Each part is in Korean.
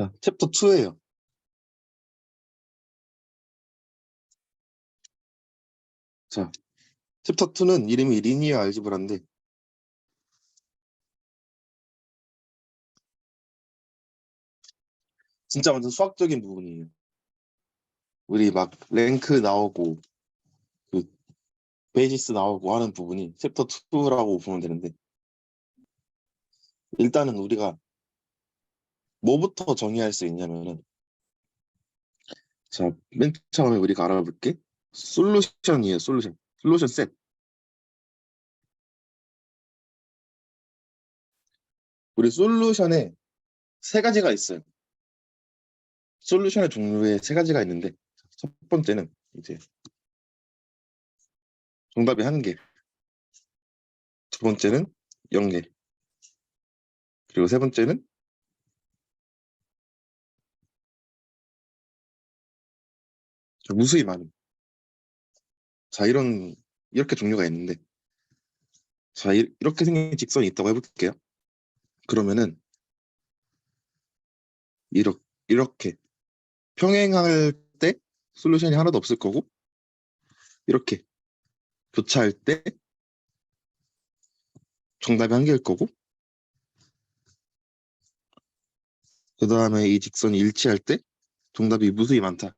자, 챕터 2예요. 자, 챕터 2는 이름이 리니어 알지브라인데 진짜 완전 수학적인 부분이에요. 우리 막 랭크 나오고 그 베이시스 나오고 하는 부분이 챕터 2라고 보면 되는데 일단은 우리가 뭐부터 정의할 수 있냐면은 자, 맨 처음에 우리가 알아볼 게 솔루션이에요. 솔루션 셋. 우리 솔루션에 세 가지가 있어요. 솔루션의 종류에 세 가지가 있는데 첫 번째는 이제 정답이 한 개, 두 번째는 0개, 그리고 세 번째는 무수히 많은. 자, 이렇게 종류가 있는데 자, 이렇게 생긴 직선이 있다고 해볼게요. 그러면은 이렇게, 이렇게 평행할 때 솔루션이 하나도 없을 거고 이렇게 교차할 때 정답이 한 개일 거고 그 다음에 이 직선이 일치할 때 정답이 무수히 많다라고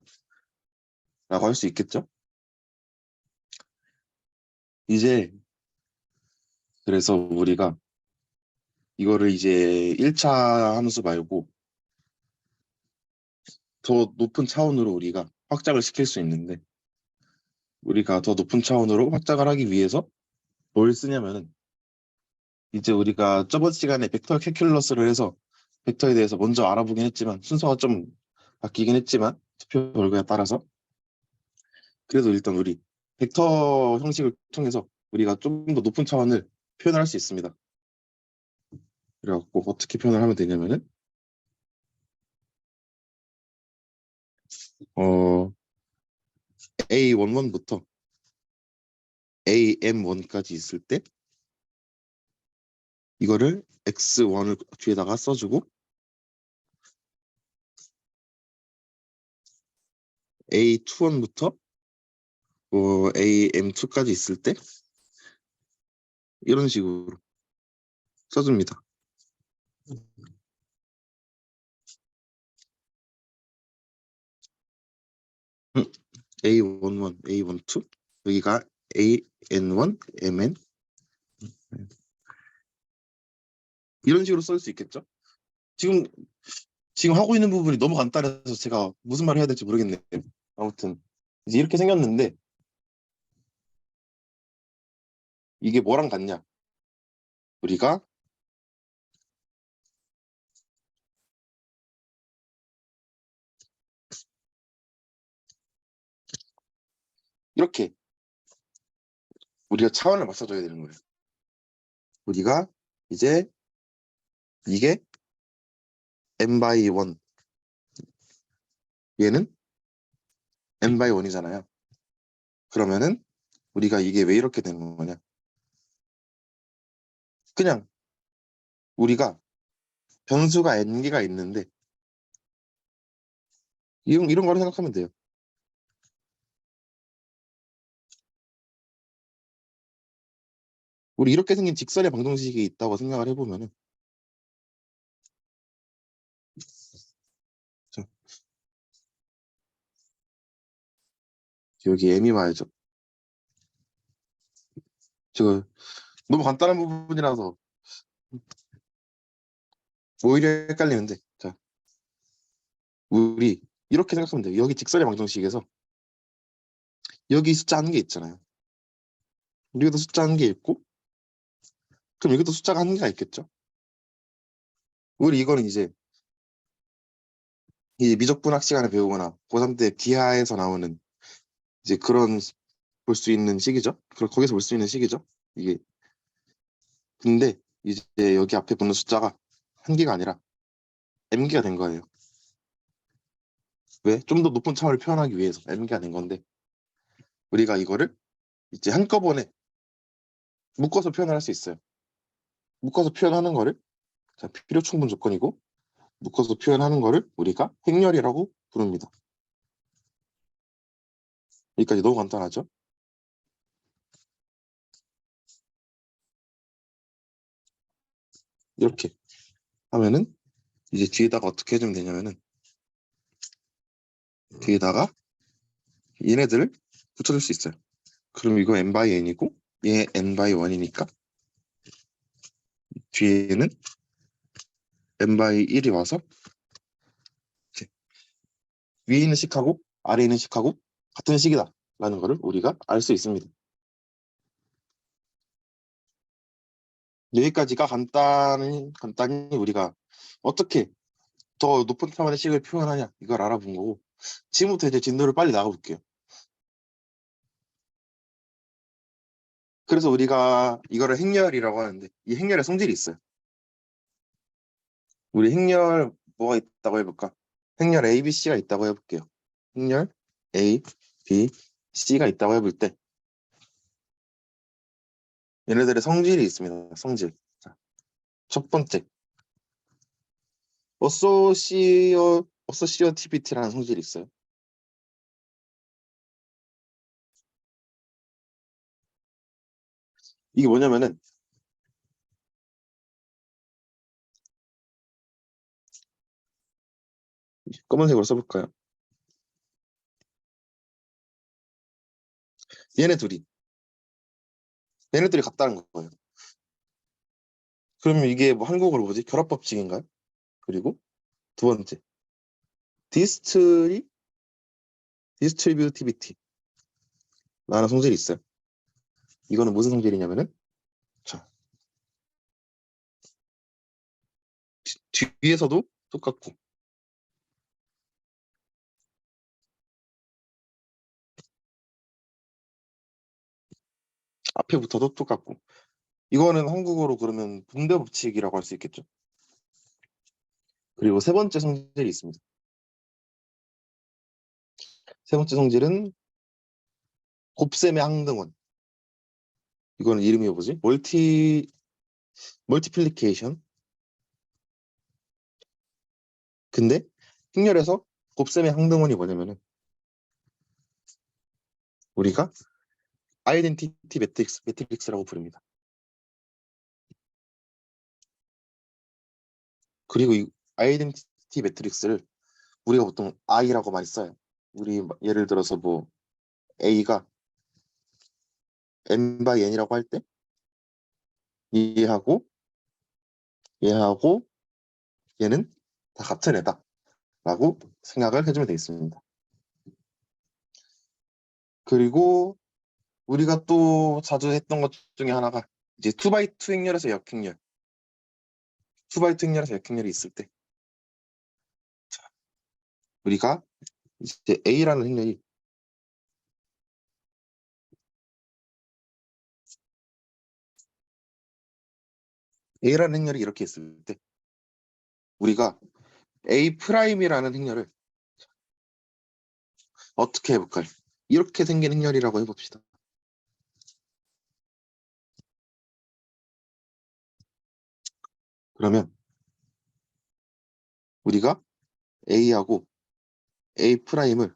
할 수 있겠죠? 이제 그래서 우리가 이거를 이제 1차 함수 말고 더 높은 차원으로 우리가 확장을 시킬 수 있는데 우리가 더 높은 차원으로 확장을 하기 위해서 뭘 쓰냐면은 이제 우리가 저번 시간에 벡터 캐큘러스를 해서 벡터에 대해서 먼저 알아보긴 했지만 순서가 좀 바뀌긴 했지만 투표 결과에 따라서 그래도 일단 우리 벡터 형식을 통해서 우리가 좀 더 높은 차원을 표현을 할 수 있습니다. 그래갖고 어떻게 표현을 하면 되냐면은 어 A11부터 AM1까지 있을 때 이거를 X1을 뒤에다가 써주고 A21부터 AM2까지 있을 때 이런 식으로 써줍니다. A11, A12 여기가 AN1, MN 이런 식으로 쓸 수 있겠죠? 지금 지금 하고 있는 부분이 너무 간단해서 제가 무슨 말을 해야 될지 모르겠네요. 아무튼 이제 이렇게 생겼는데 이게 뭐랑 같냐? 우리가 이렇게 우리가 차원을 맞춰줘야 되는 거예요. 우리가 이제 이게 n by 1 얘는 n by 1이잖아요. 그러면은 우리가 이게 왜 이렇게 되는 거냐? 그냥 우리가 변수가 n개가 있는데 이런 거로 생각하면 돼요. 우리 이렇게 생긴 직선의 방정식이 있다고 생각을 해보면은 자, 여기 m이 말이죠. 지금 너무 간단한 부분이라서 오히려 헷갈리는데 자, 우리 이렇게 생각하면 돼요. 여기 직선의 방정식에서 여기 숫자 한 개 있잖아요. 여기도 숫자 한 개 있고 그럼 여기도 숫자가 한 개가 있겠죠. 우리 이거는 이제 미적분학 시간에 배우거나 고3 때 기하에서 나오는 이제 그런 볼 수 있는 식이죠. 거기서 볼 수 있는 식이죠. 이게 근데 이제 여기 앞에 붙는 숫자가 한 개가 아니라 m개가 된 거예요. 왜? 좀 더 높은 차원을 표현하기 위해서 m개가 된 건데 우리가 이거를 이제 한꺼번에 묶어서 표현을 할 수 있어요. 묶어서 표현하는 거를 자, 필요 충분 조건이고 묶어서 표현하는 거를 우리가 행렬이라고 부릅니다. 여기까지 너무 간단하죠? 이렇게 하면은 이제 뒤에다가 어떻게 해주면 되냐면은 뒤에다가 얘네들을 붙여줄 수 있어요. 그럼 이거 n by n이고 얘 n by 1이니까 뒤에는 n by 1이 와서 이렇게 위에 있는 식하고 아래에 있는 식하고 같은 식이다 라는 거를 우리가 알 수 있습니다. 여기까지가 간단히 우리가 어떻게 더 높은 차원의 식을 표현하냐 이걸 알아본 거고, 지금부터 이제 진도를 빨리 나가볼게요. 그래서 우리가 이거를 행렬이라고 하는데 이 행렬에 성질이 있어요. 우리 행렬 뭐가 있다고 해볼까? 행렬 A, B, C가 있다고 해볼게요. 행렬 A, B, C가 있다고 해볼 때 얘네들의 성질이 있습니다. 성질. 자, 첫 번째 어소시어티비티라는 성질이 있어요. 이게 뭐냐면은 검은색으로 써볼까요? 얘네 둘이 얘네들이 같다는 거예요. 그러면 이게 뭐 한국어로 뭐지? 결합법칙인가요? 그리고 두 번째 디스트리 디스트리뷰티비티라는 성질이 있어요. 이거는 무슨 성질이냐면은 자, 뒤에서도 똑같고 앞에부터도 똑같고, 이거는 한국어로 그러면 분배법칙이라고 할 수 있겠죠. 그리고 세 번째 성질이 있습니다. 세 번째 성질은 곱셈의 항등원. 이거는 이름이 뭐지? 멀티플리케이션. 근데 행렬에서 곱셈의 항등원이 뭐냐면은 우리가 아이덴티티 매트릭스라고 부릅니다. 그리고 이 아이덴티티 매트릭스를 우리가 보통 I라고 많이 써요. 우리 예를 들어서 뭐 A가 n by n이라고 할 때 얘하고 얘하고 얘는 다 같은 애다라고 생각을 해주면 되겠습니다. 그리고 우리가 또 자주 했던 것 중에 하나가 이제 2x2 행렬에서 역행렬, 2x2 행렬에서 역행렬이 있을 때 우리가 이제 A라는 행렬이 이렇게 있을 때 우리가 A 프라임이라는 행렬을 어떻게 해볼까요? 이렇게 생긴 행렬이라고 해봅시다. 그러면 우리가 A하고 A 프라임을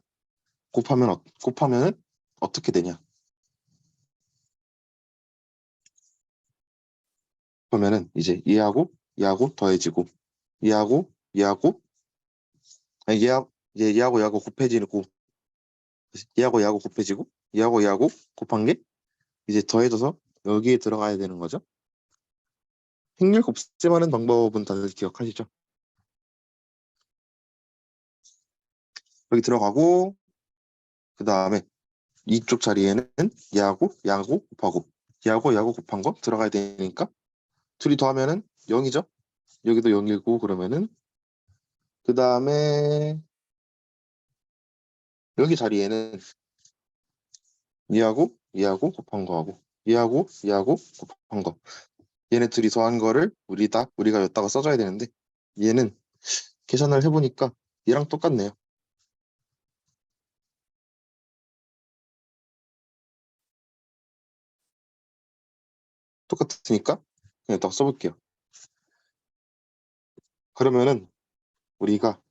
곱하면은 어떻게 되냐? 그러면은 이제 얘하고 더해지고 얘하고 아니 얘하고 곱해지고 얘하고 곱해지고 얘하고 곱한 게 이제 더해져서 여기에 들어가야 되는 거죠. 행렬 곱셈하는 방법은 다들 기억하시죠? 여기 들어가고 그 다음에 이쪽 자리에는 얘하고 곱하고 얘하고 곱한 거 들어가야 되니까 둘이 더하면은 0이죠. 여기도 0이고 그러면은 그 다음에 여기 자리에는 얘하고 곱한 거하고 얘하고 곱한 거, 얘네 둘이 더한 거를 우리가 여기다가 써줘야 되는데 얘는 계산을 해보니까 얘랑 똑같네요. 똑같으니까 그냥 딱 써볼게요. 그러면은 우리가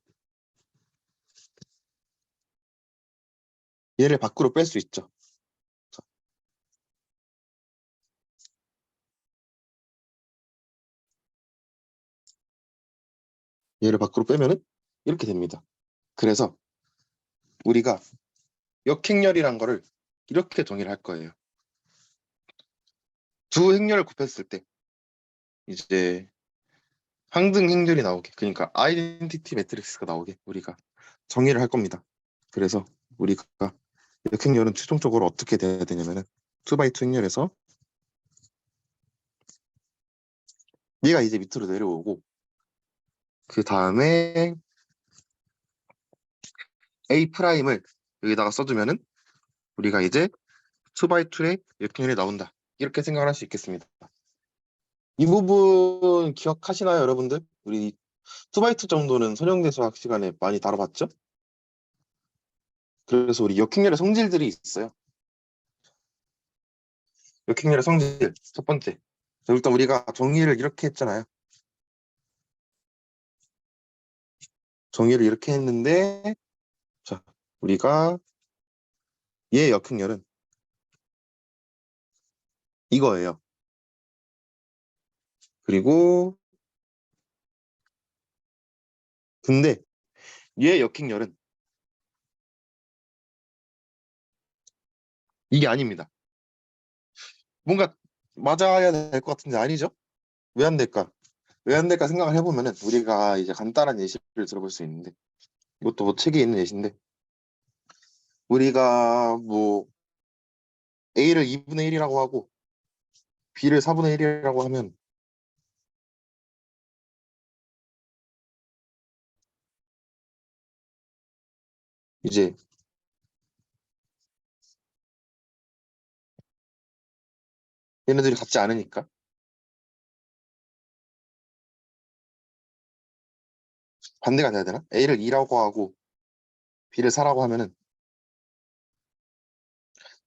얘를 밖으로 뺄 수 있죠. 자, 얘를 밖으로 빼면은 이렇게 됩니다. 그래서 우리가 역행렬이란 거를 이렇게 정의를 할 거예요. 두 행렬을 곱했을 때 이제 항등 행렬이 나오게, 그러니까 아이덴티티 매트릭스가 나오게 우리가 정의를 할 겁니다. 그래서 우리가 역행렬은 최종적으로 어떻게 돼야 되냐면은 2x2 행렬에서 얘가 이제 밑으로 내려오고, 그 다음에 A 프라임을 여기다가 써주면은 우리가 이제 2x2의 역행렬이 나온다, 이렇게 생각을 할 수 있겠습니다. 이 부분 기억하시나요, 여러분들? 우리 2x2 정도는 선형대 수학 시간에 많이 다뤄봤죠? 그래서 우리 역행렬의 성질들이 있어요. 역행렬의 성질 첫 번째. 자, 일단 우리가 정의를 이렇게 했잖아요. 정의를 이렇게 했는데, 자, 우리가 얘 역행렬은 이거예요. 그리고 근데 얘 역행렬은 이게 아닙니다. 뭔가 맞아야 될 것 같은데 아니죠? 왜 안 될까? 왜 안 될까 생각을 해보면은 우리가 이제 간단한 예시를 들어볼 수 있는데, 이것도 뭐 책에 있는 예시인데, 우리가 뭐 A를 2분의 1이라고 하고 B를 4분의 1이라고 하면 이제 얘네들이 같지 않으니까 반대가 돼야 되나? A를 2라고 하고 B를 4라고 하면은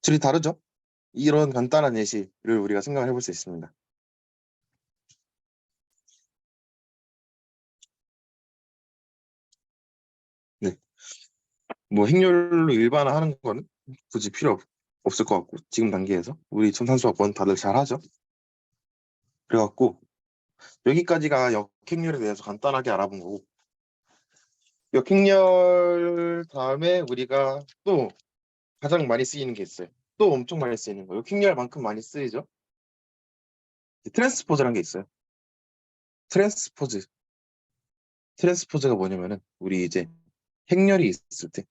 둘이 다르죠? 이런 간단한 예시를 우리가 생각을 해볼 수 있습니다. 네. 뭐 행렬로 일반화하는 거는 굳이 필요 없을 것 같고, 지금 단계에서 우리 첨산수학원 다들 잘 하죠. 그래갖고 여기까지가 역행렬에 대해서 간단하게 알아본 거고, 역행렬 다음에 우리가 또 가장 많이 쓰이는 게 있어요. 또 엄청 많이 쓰이는 거, 역행렬만큼 많이 쓰이죠. 트랜스포즈라는 게 있어요. 트랜스포즈. 트랜스포즈가 뭐냐면은 우리 이제 행렬이 있을 때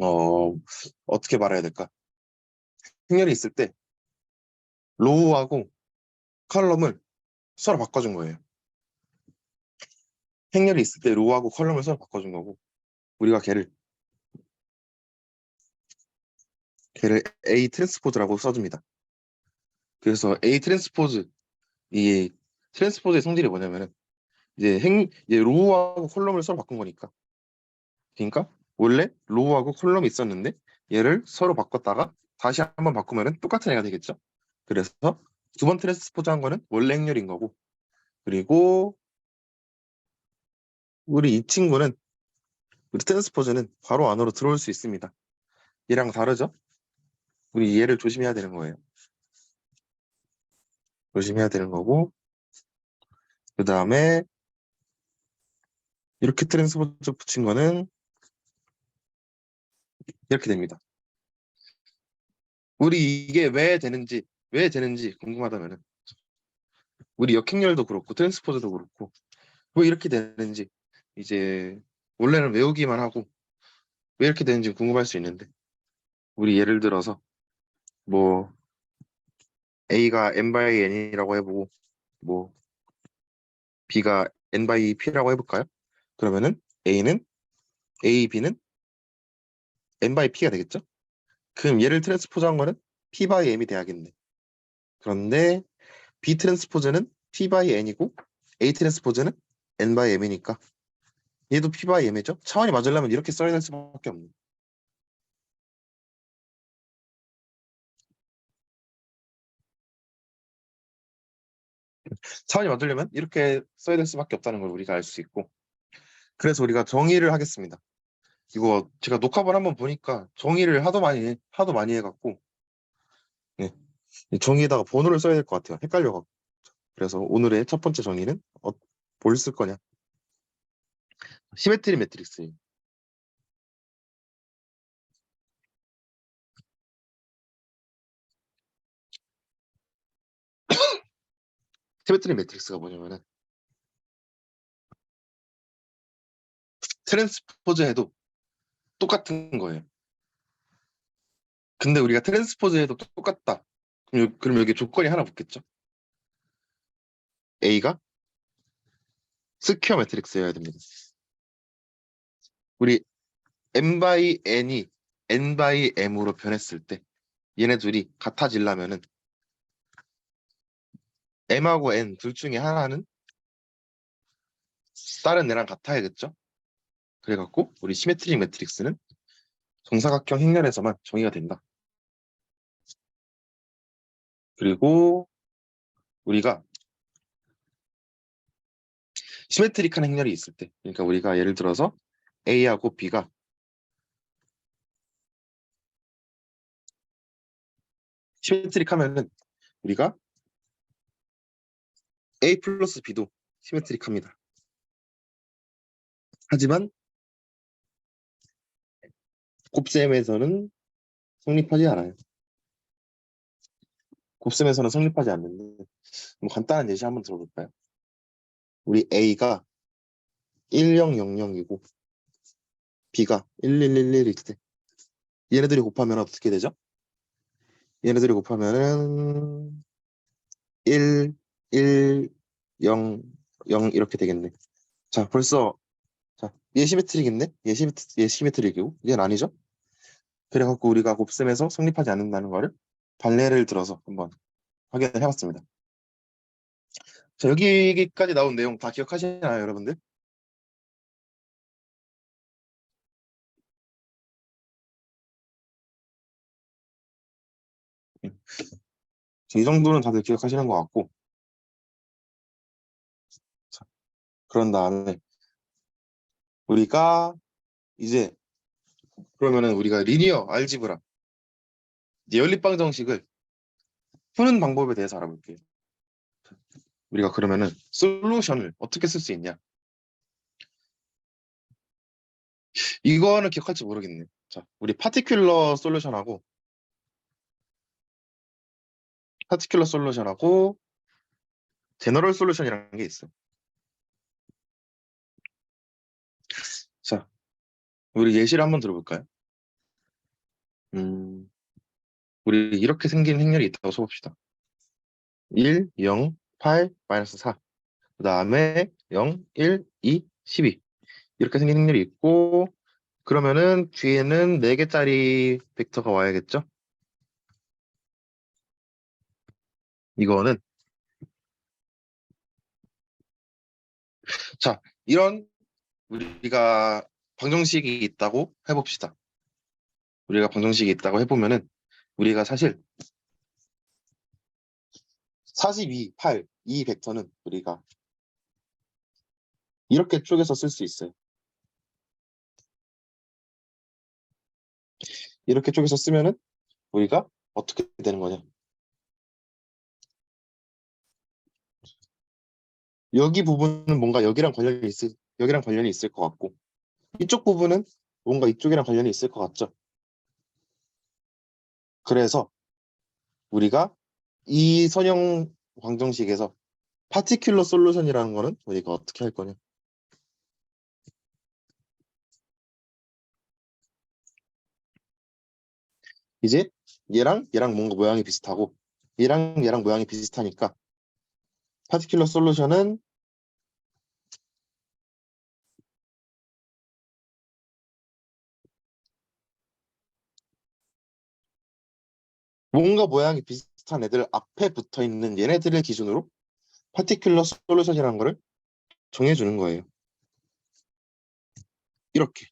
어 어떻게 말해야 될까? 행렬이 있을 때 로우하고 컬럼을 서로 바꿔준 거예요. 행렬이 있을 때 로우하고 컬럼을 서로 바꿔준 거고, 우리가 걔를 A 트랜스포즈라고 써줍니다. 그래서 A 트랜스포즈, 이 트랜스포즈의 성질이 뭐냐면은 이제 로우하고 컬럼을 서로 바꾼 거니까, 그러니까 원래 로우하고 컬럼이 있었는데 얘를 서로 바꿨다가 다시 한번 바꾸면은 똑같은 애가 되겠죠. 그래서 두 번 트랜스포즈 한 거는 원래 행렬인 거고, 그리고 우리 이 친구는, 우리 트랜스포즈는 바로 안으로 들어올 수 있습니다. 얘랑 다르죠? 우리 얘를 조심해야 되는 거예요. 조심해야 되는 거고, 그 다음에 이렇게 트랜스포즈 붙인 거는 이렇게 됩니다. 우리 이게 왜 되는지 궁금하다면은, 우리 역행렬도 그렇고 트랜스포즈도 그렇고 왜 이렇게 되는지, 이제 원래는 외우기만 하고 왜 이렇게 되는지 궁금할 수 있는데, 우리 예를 들어서 뭐 A가 n by n이라고 해보고 뭐 B가 n by p라고 해볼까요? 그러면은 A는 B는 n by p가 되겠죠? 그럼 얘를 트랜스포즈한 거는 p by m이 돼야겠네. 그런데 B 트랜스포즈는 p by n이고 A 트랜스포즈는 n by m이니까 얘도 p by m이죠. 차원이 맞으려면 이렇게 써야 될 수밖에 없네. 차원이 맞으려면 이렇게 써야 될 수밖에 없다는 걸 우리가 알 수 있고, 그래서 우리가 정의를 하겠습니다. 이거 제가 녹화본 한번 보니까 정의를 하도 많이 해갖고, 예, 이 정의에다가 번호를 써야 될 것 같아요. 헷갈려갖고. 그래서 오늘의 첫 번째 정의는 뭘 쓸 거냐? 시메트리 매트릭스예요. 시메트리 매트릭스가 뭐냐면은 트랜스포즈 해도 똑같은 거예요. 근데 우리가 트랜스포즈 해도 똑같다. 그럼 여기 조건이 하나 붙겠죠? A가 스퀘어 매트릭스여야 됩니다. 우리 n by n이 n by m으로 변했을 때 얘네 둘이 같아지려면은 m하고 n 둘 중에 하나는 다른 애랑 같아야겠죠? 그래갖고 우리 시메트릭 매트릭스는 정사각형 행렬에서만 정의가 된다. 그리고 우리가 시메트릭한 행렬이 있을 때, 그러니까 우리가 예를 들어서 A하고 B가 시메트릭하면은 우리가 A 플러스 B도 시메트릭합니다. 하지만 곱셈에서는 성립하지 않아요. 곱셈에서는 성립하지 않는데, 뭐 간단한 예시 한번 들어볼까요? 우리 A가 1000이고 B가 1111일 때 얘네들이 곱하면 어떻게 되죠? 얘네들이 곱하면은 1, 1, 0, 0 이렇게 되겠네. 자, 벌써 얘 시메트릭인데? 얘 시메트릭이고 얘는 아니죠? 그래갖고 우리가 곱셈에서 성립하지 않는다는 거를 판례를 들어서 한번 확인을 해봤습니다. 자, 여기까지 나온 내용 다 기억하시나요, 여러분들? 이 정도는 다들 기억하시는 것 같고, 자, 그런 다음에 우리가 이제 그러면은 우리가 리니어 알지브라 연립방 정식을 푸는 방법에 대해서 알아볼게요. 우리가 그러면은 솔루션을 어떻게 쓸 수 있냐? 이거는 기억할지 모르겠네. 자, 우리 파티큘러 솔루션하고 제너럴 솔루션이라는 게 있어. 자, 우리 예시를 한번 들어볼까요? 음, 우리 이렇게 생긴 행렬이 있다고 써봅시다. 1, 0, 8, 마이너스 4. 그 다음에 0, 1, 2, 12. 이렇게 생긴 행렬이 있고, 그러면은 뒤에는 4개짜리 벡터가 와야겠죠? 이거는, 자, 이런 우리가 방정식이 있다고 해봅시다. 우리가 방정식이 있다고 해보면은, 우리가 사실 42, 8, 이 벡터는 우리가 이렇게 쪼개서 쓸 수 있어요. 이렇게 쪼개서 쓰면은 우리가 어떻게 되는 거냐? 여기 부분은 뭔가 여기랑 관련이 있을 것 같고, 이쪽 부분은 뭔가 이쪽이랑 관련이 있을 것 같죠? 그래서 우리가 이 선형 방정식에서 파티큘러 솔루션이라는 거는 우리가 어떻게 할 거냐? 이제 얘랑 뭔가 모양이 비슷하고 얘랑 모양이 비슷하니까 파티큘러 솔루션은 뭔가 모양이 비슷한 애들 앞에 붙어 있는 얘네들을 기준으로 파티큘러 솔루션이라는 거를 정해주는 거예요. 이렇게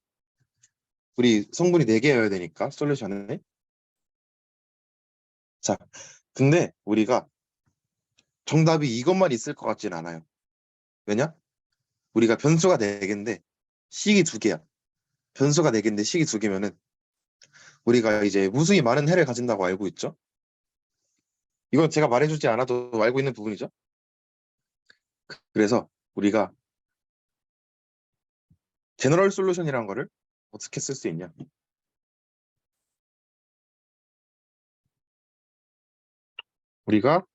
우리 성분이 4개여야 되니까 솔루션에. 자, 근데 우리가 정답이 이것만 있을 것 같진 않아요. 왜냐? 우리가 변수가 4개인데 식이 2개야. 변수가 4개인데 식이 2개면은 우리가 이제 무수히 많은 해를 가진다고 알고 있죠? 이건 제가 말해주지 않아도 알고 있는 부분이죠. 그래서 우리가 제너럴 솔루션이라는 거를 어떻게 쓸 수 있냐? 우리가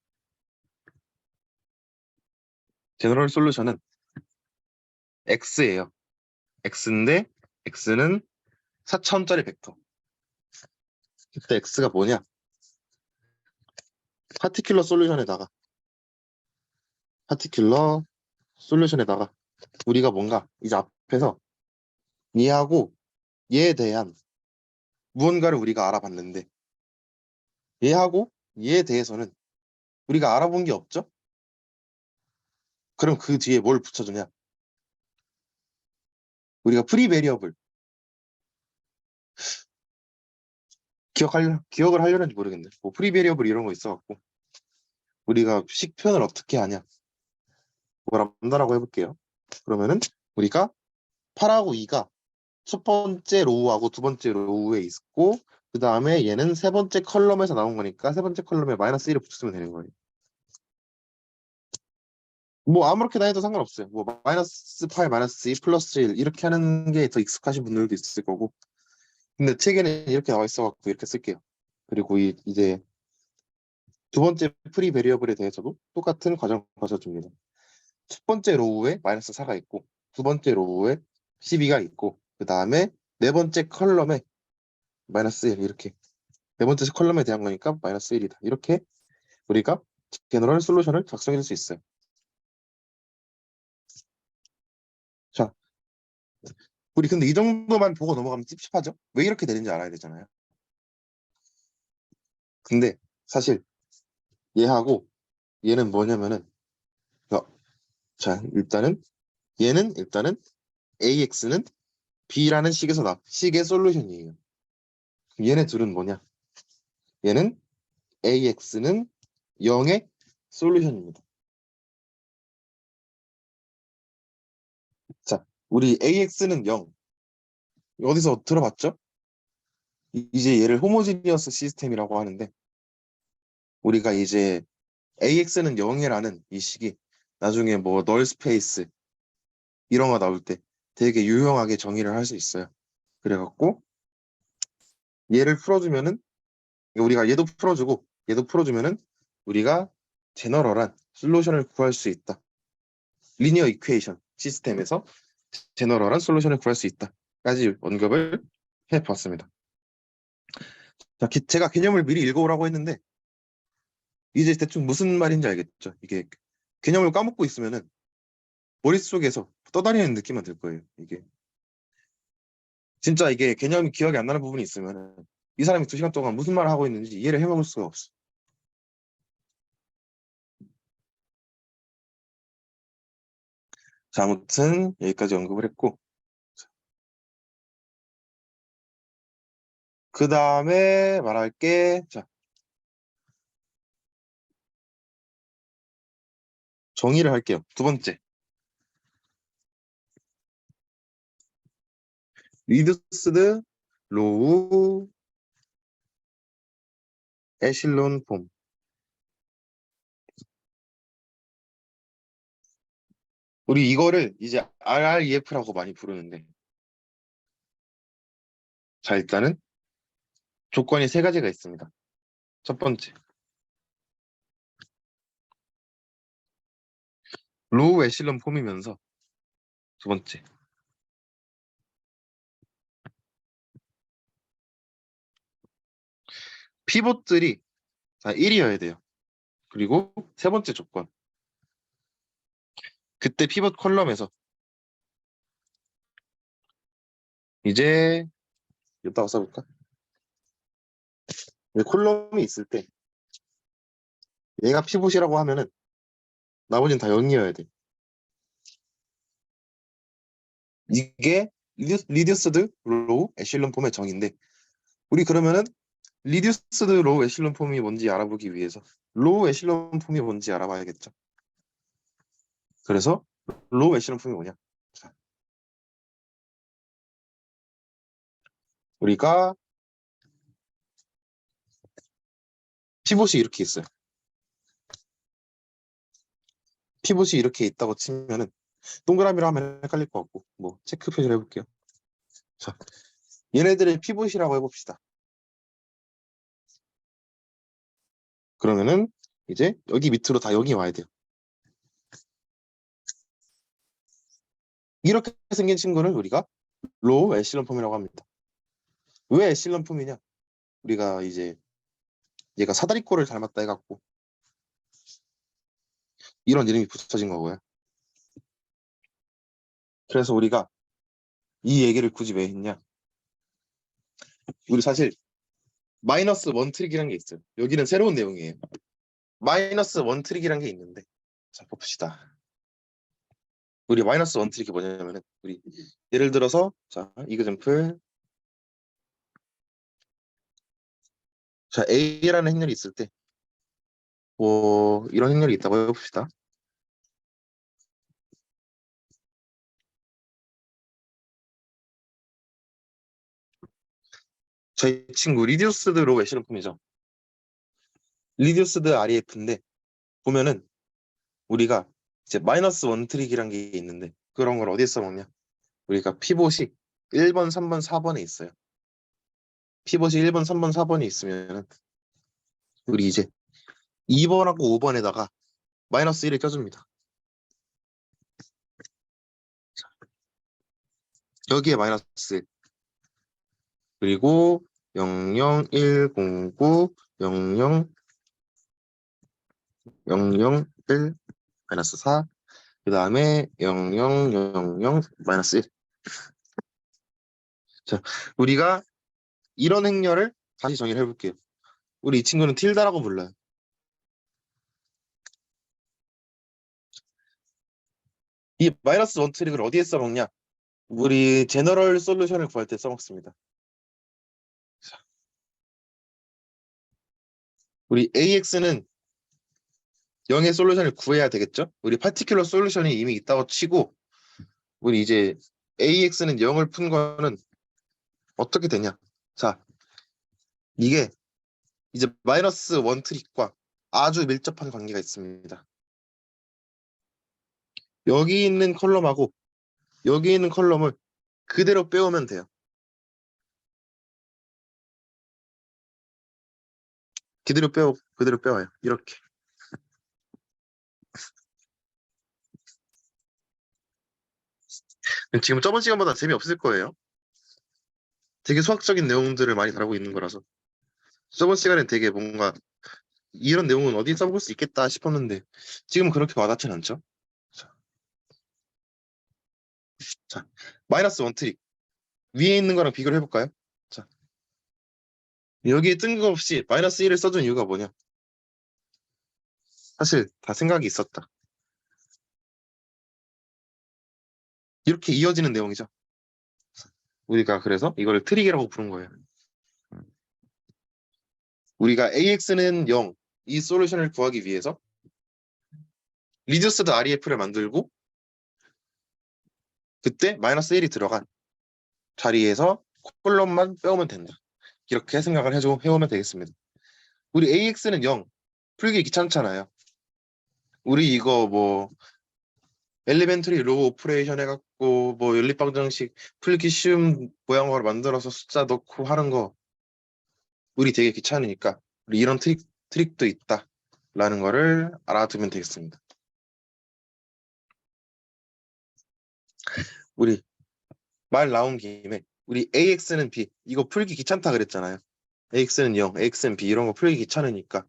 제너럴 솔루션은 x예요. x인데 x는 4차원짜리 벡터. 그때 x가 뭐냐? 파티큘러 솔루션에다가 파티큘러 솔루션에다가 우리가 뭔가 이제 앞에서 얘하고 얘에 대한 무언가를 우리가 알아봤는데 얘하고 얘에 대해서는 우리가 알아본 게 없죠? 그럼 그 뒤에 뭘 붙여주냐? 우리가 프리 베리어블 기억을 하려는지 모르겠네. 뭐 프리 베리어블 이런 거 있어갖고 우리가 식 표현을 어떻게 하냐? 람다라고 해볼게요. 그러면은 우리가 8하고 2가 첫 번째 로우하고 두 번째 로우에 있고 그 다음에 얘는 세 번째 컬럼에서 나온 거니까 세 번째 컬럼에 마이너스 1을 붙였으면 되는 거예요. 뭐 아무렇게나 해도 상관없어요. 뭐 마이너스 8, 마이너스 2, 플러스 1 이렇게 하는 게 더 익숙하신 분들도 있을 거고 근데 책에는 이렇게 나와 있어갖고 이렇게 쓸게요. 그리고 이제 두 번째 프리 베리어블에 대해서도 똑같은 과정 거쳐줍니다. 첫 번째 로우에 마이너스 4가 있고 두 번째 로우에 12가 있고 그 다음에 네 번째 컬럼에 마이너스 1 이렇게 네 번째 컬럼에 대한 거니까 마이너스 1이다. 이렇게 우리가 제너럴 솔루션을 작성해 줄 수 있어요. 자, 우리 근데 이 정도만 보고 넘어가면 찝찝하죠? 왜 이렇게 되는지 알아야 되잖아요. 근데 사실 얘하고 얘는 뭐냐면은 자 일단은 AX는 B라는 식의 솔루션이에요. 얘네 둘은 뭐냐? 얘는 AX는 0의 솔루션입니다. 자, 우리 AX는 0 어디서 들어봤죠? 이제 얘를 호모지니어스 시스템이라고 하는데 우리가 이제 AX는 0이라는 이 식이 나중에 뭐 널 스페이스 이런 거 나올 때 되게 유용하게 정의를 할 수 있어요. 그래갖고 얘를 풀어주면은 우리가 얘도 풀어주면은 우리가 제너럴한 솔루션을 구할 수 있다. 리니어 이퀘이션 시스템에서 제너럴한 솔루션을 구할 수 있다까지 언급을 해봤습니다. 자, 제가 개념을 미리 읽어오라고 했는데 이제 대충 무슨 말인지 알겠죠? 이게 개념을 까먹고 있으면은 머릿속에서 떠다니는 느낌만 들 거예요. 이게 진짜 이게 개념이 기억이 안 나는 부분이 있으면은 이 사람이 2시간 동안 무슨 말을 하고 있는지 이해를 해먹을 수가 없어. 자, 아무튼 여기까지 언급을 했고 그 다음에 말할 게 자, 정의를 할게요. 두 번째 리듀스드 로우 에실론 폼 우리 이거를 이제 RREF라고 많이 부르는데 자 일단은 조건이 3가지가 있습니다. 첫 번째 로우 에실론 폼이면서 두 번째 피봇들이 다 1이어야 돼요. 그리고 세 번째 조건 그때 피봇 컬럼에서 이제 여기다가 써볼까? 콜럼이 있을 때 얘가 피봇이라고 하면은 나머지는 다 0이어야 돼. 이게 리듀스드 로우 에실론 폼의 정의인데 우리 그러면은 리듀스드 로우 에실론 폼이 뭔지 알아보기 위해서 로우 에실론 폼이 뭔지 알아봐야겠죠. 그래서 로우 에실론 폼이 뭐냐? 자, 우리가 피봇이 이렇게 있어요. 피봇이 이렇게 있다고 치면은 동그라미로 하면 헷갈릴 것 같고 뭐 체크 표시를 해볼게요. 자, 얘네들의 피봇이라고 해봅시다. 그러면은 이제 여기 밑으로 다 여기 와야 돼요. 이렇게 생긴 친구를 우리가 로우 에실론 폼이라고 합니다. 왜 에실론 폼이냐? 우리가 이제 얘가 사다리꼴을 닮았다 해갖고 이런 이름이 붙여진 거고요. 그래서 우리가 이 얘기를 굳이 왜 했냐? 우리 사실 마이너스 원 트릭이라는 게 있어요. 여기는 새로운 내용이에요. 마이너스 원 트릭이라는 게 있는데 자 봅시다. 우리 마이너스 원 트릭이 뭐냐면은 우리 예를 들어서 자 이그젠플 자 A라는 행렬이 있을 때 뭐 이런 행렬이 있다고 해봅시다. 저희 친구 리듀스드 로우 에실론 폼이죠. 리듀스드 REF인데 보면은 우리가 이제 마이너스 원 트릭이란 게 있는데 그런 걸 어디에 써먹냐? 우리가 피봇이 1번, 3번, 4번에 있어요. 피봇이 1번, 3번, 4번에 있으면 우리 이제 2번하고 5번에다가 마이너스 1을 껴줍니다. 여기에 마이너스 1 그리고 00, 109, 00, 001 마이너스 4 그 다음에 0000 마이너스 1 자, 우리가 이런 행렬을 다시 정의를 해볼게요. 우리 이 친구는 틸다라고 불러요. 이 마이너스 원 트릭을 어디에 써먹냐? 우리 제너럴 솔루션을 구할 때 써먹습니다. 자, 우리 AX는 0의 솔루션을 구해야 되겠죠? 우리 파티큘러 솔루션이 이미 있다고 치고 우리 이제 AX는 0을 푼 거는 어떻게 되냐? 자, 이게 이제 마이너스 원 트릭과 아주 밀접한 관계가 있습니다. 여기 있는 컬럼하고 여기 있는 컬럼을 그대로 빼오면 돼요. 그대로 빼와요. 이렇게. 지금 저번 시간보다 재미없을 거예요. 되게 수학적인 내용들을 많이 다루고 있는 거라서. 저번 시간엔 되게 뭔가 이런 내용은 어디 써볼 수 있겠다 싶었는데 지금 그렇게 와닿진 않죠? 자, 자, 마이너스 원 트릭. 위에 있는 거랑 비교를 해볼까요? 자, 여기에 뜬금없이 마이너스 1을 써준 이유가 뭐냐? 사실 다 생각이 있었다. 이렇게 이어지는 내용이죠. 우리가 그래서 이걸 트릭이라고 부른 거예요. 우리가 AX는 0, 이 솔루션을 구하기 위해서 리듀스드 REF를 만들고 그때 마이너스 1이 들어간 자리에서 콜럼만 빼오면 된다. 이렇게 생각을 해오면 되겠습니다. 우리 AX는 0, 풀기 귀찮잖아요. 우리 이거 뭐 엘리멘터리 로우 오퍼레이션 해갖고 뭐 연립방정식 풀기 쉬운 모양으로 만들어서 숫자 넣고 하는 거 우리 되게 귀찮으니까 우리 이런 트릭도 있다라는 거를 알아두면 되겠습니다. 우리 말 나온 김에 우리 AX는 B 이거 풀기 귀찮다 그랬잖아요. AX는 0, AX는 B 이런 거 풀기 귀찮으니까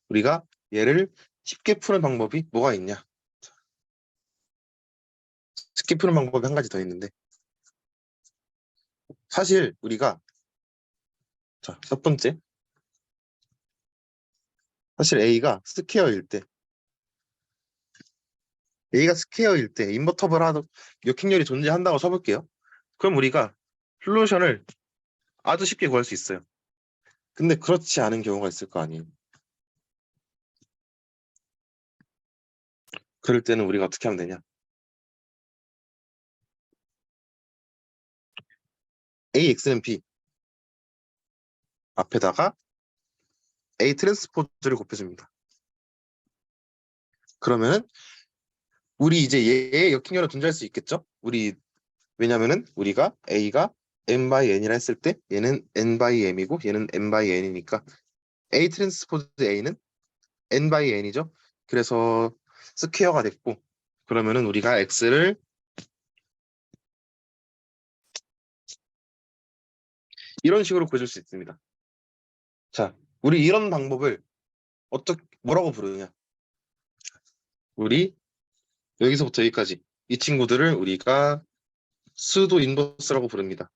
우리가 얘를 쉽게 푸는 방법이 뭐가 있냐? 쉽게 푸는 방법이 한 가지 더 있는데 사실 우리가 자, 첫 번째 사실 A가 스퀘어일 때 인버터블 하도 역행렬이 존재한다고 쳐볼게요. 그럼 우리가 솔루션을 아주 쉽게 구할 수 있어요. 근데 그렇지 않은 경우가 있을 거 아니에요. 그럴 때는 우리가 어떻게 하면 되냐? AX는 B 앞에다가 A 트랜스포즈를 곱해줍니다. 그러면은 우리 이제 얘의 역행렬은 존재할 수 있겠죠? 왜냐면은 우리가 A가 n by n이라 했을 때 얘는 n by m이고 얘는 n by n이니까 A 트랜스포즈 A는 n by n이죠. 그래서 스퀘어가 됐고 그러면은 우리가 x를 이런 식으로 구해줄 수 있습니다. 자, 우리 이런 방법을 뭐라고 부르냐? 우리 여기서부터 여기까지 이 친구들을 우리가 수도 인버스라고 부릅니다.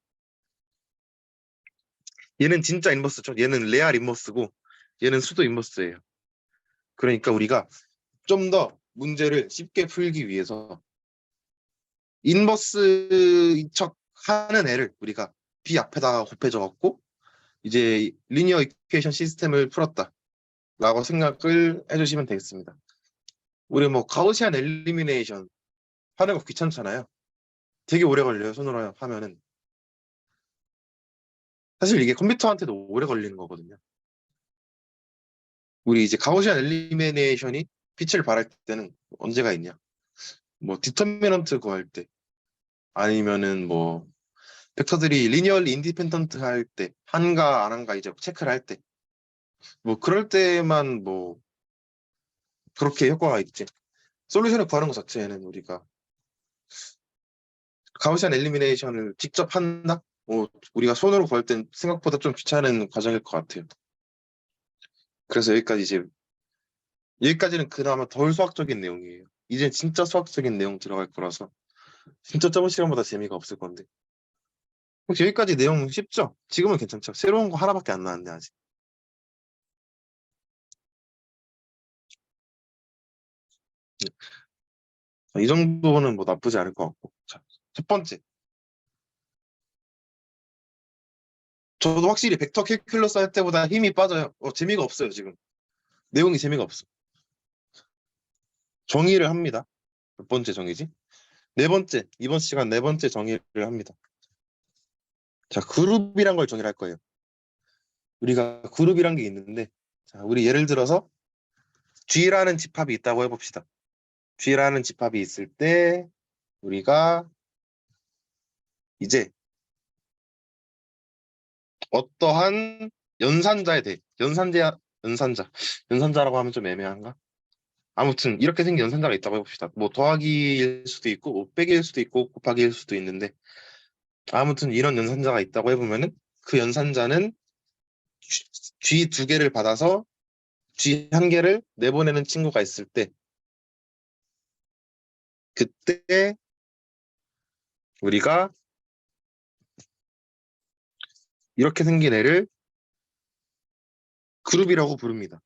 얘는 진짜 인버스죠. 얘는 레알 인버스고 얘는 수도 인버스예요. 그러니까 우리가 좀 더 문제를 쉽게 풀기 위해서 인버스인 척 하는 애를 우리가 B 앞에다가 곱해줘 갖고 이제 리니어 이퀘이션 시스템을 풀었다 라고 생각을 해주시면 되겠습니다. 우리 뭐 가우시안 엘리미네이션 하는 거 귀찮잖아요. 되게 오래 걸려요. 손으로 하면은. 사실 이게 컴퓨터한테도 오래 걸리는 거거든요. 우리 이제 가우시안 엘리미네이션이 빛을 발할 때는 언제가 있냐? 뭐 디터미넌트 구할 때 아니면은 뭐 벡터들이 리니얼리 인디펜던트 할 때 한가 안 한가 이제 체크를 할 때 뭐 그럴 때만 뭐 그렇게 효과가 있지. 솔루션을 구하는 것 자체에는 우리가 가우시안 엘리미네이션을 직접 한다? 뭐 우리가 손으로 구할 땐 생각보다 좀 귀찮은 과정일 것 같아요. 그래서 여기까지는 그나마 덜 수학적인 내용이에요. 이제 진짜 수학적인 내용 들어갈 거라서 진짜 저번 시간보다 재미가 없을 건데. 혹시 여기까지 내용 쉽죠? 지금은 괜찮죠? 새로운 거 하나밖에 안 나왔는데 아직. 이 정도는 뭐 나쁘지 않을 것 같고. 자, 첫 번째. 저도 확실히 벡터 캘큘러스 할 때보다 힘이 빠져요. 재미가 없어요, 지금. 내용이 재미가 없어. 정의를 합니다. 몇 번째 정의지? 네 번째, 이번 시간 네 번째 정의를 합니다. 자, 그룹이란 걸 정의를 할 거예요. 우리가 그룹이란 게 있는데, 자, 우리 예를 들어서 G라는 집합이 있다고 해봅시다. G라는 집합이 있을 때, 우리가 이제 어떠한 연산자에 대해, 연산자라고 하면 좀 애매한가? 아무튼 이렇게 생긴 연산자가 있다고 해봅시다. 뭐 더하기일 수도 있고, 뭐 빼기일 수도 있고, 곱하기일 수도 있는데, 아무튼 이런 연산자가 있다고 해보면은 그 연산자는 G 두 개를 받아서 G 한 개를 내보내는 친구가 있을 때 그때 우리가 이렇게 생긴 애를 그룹이라고 부릅니다.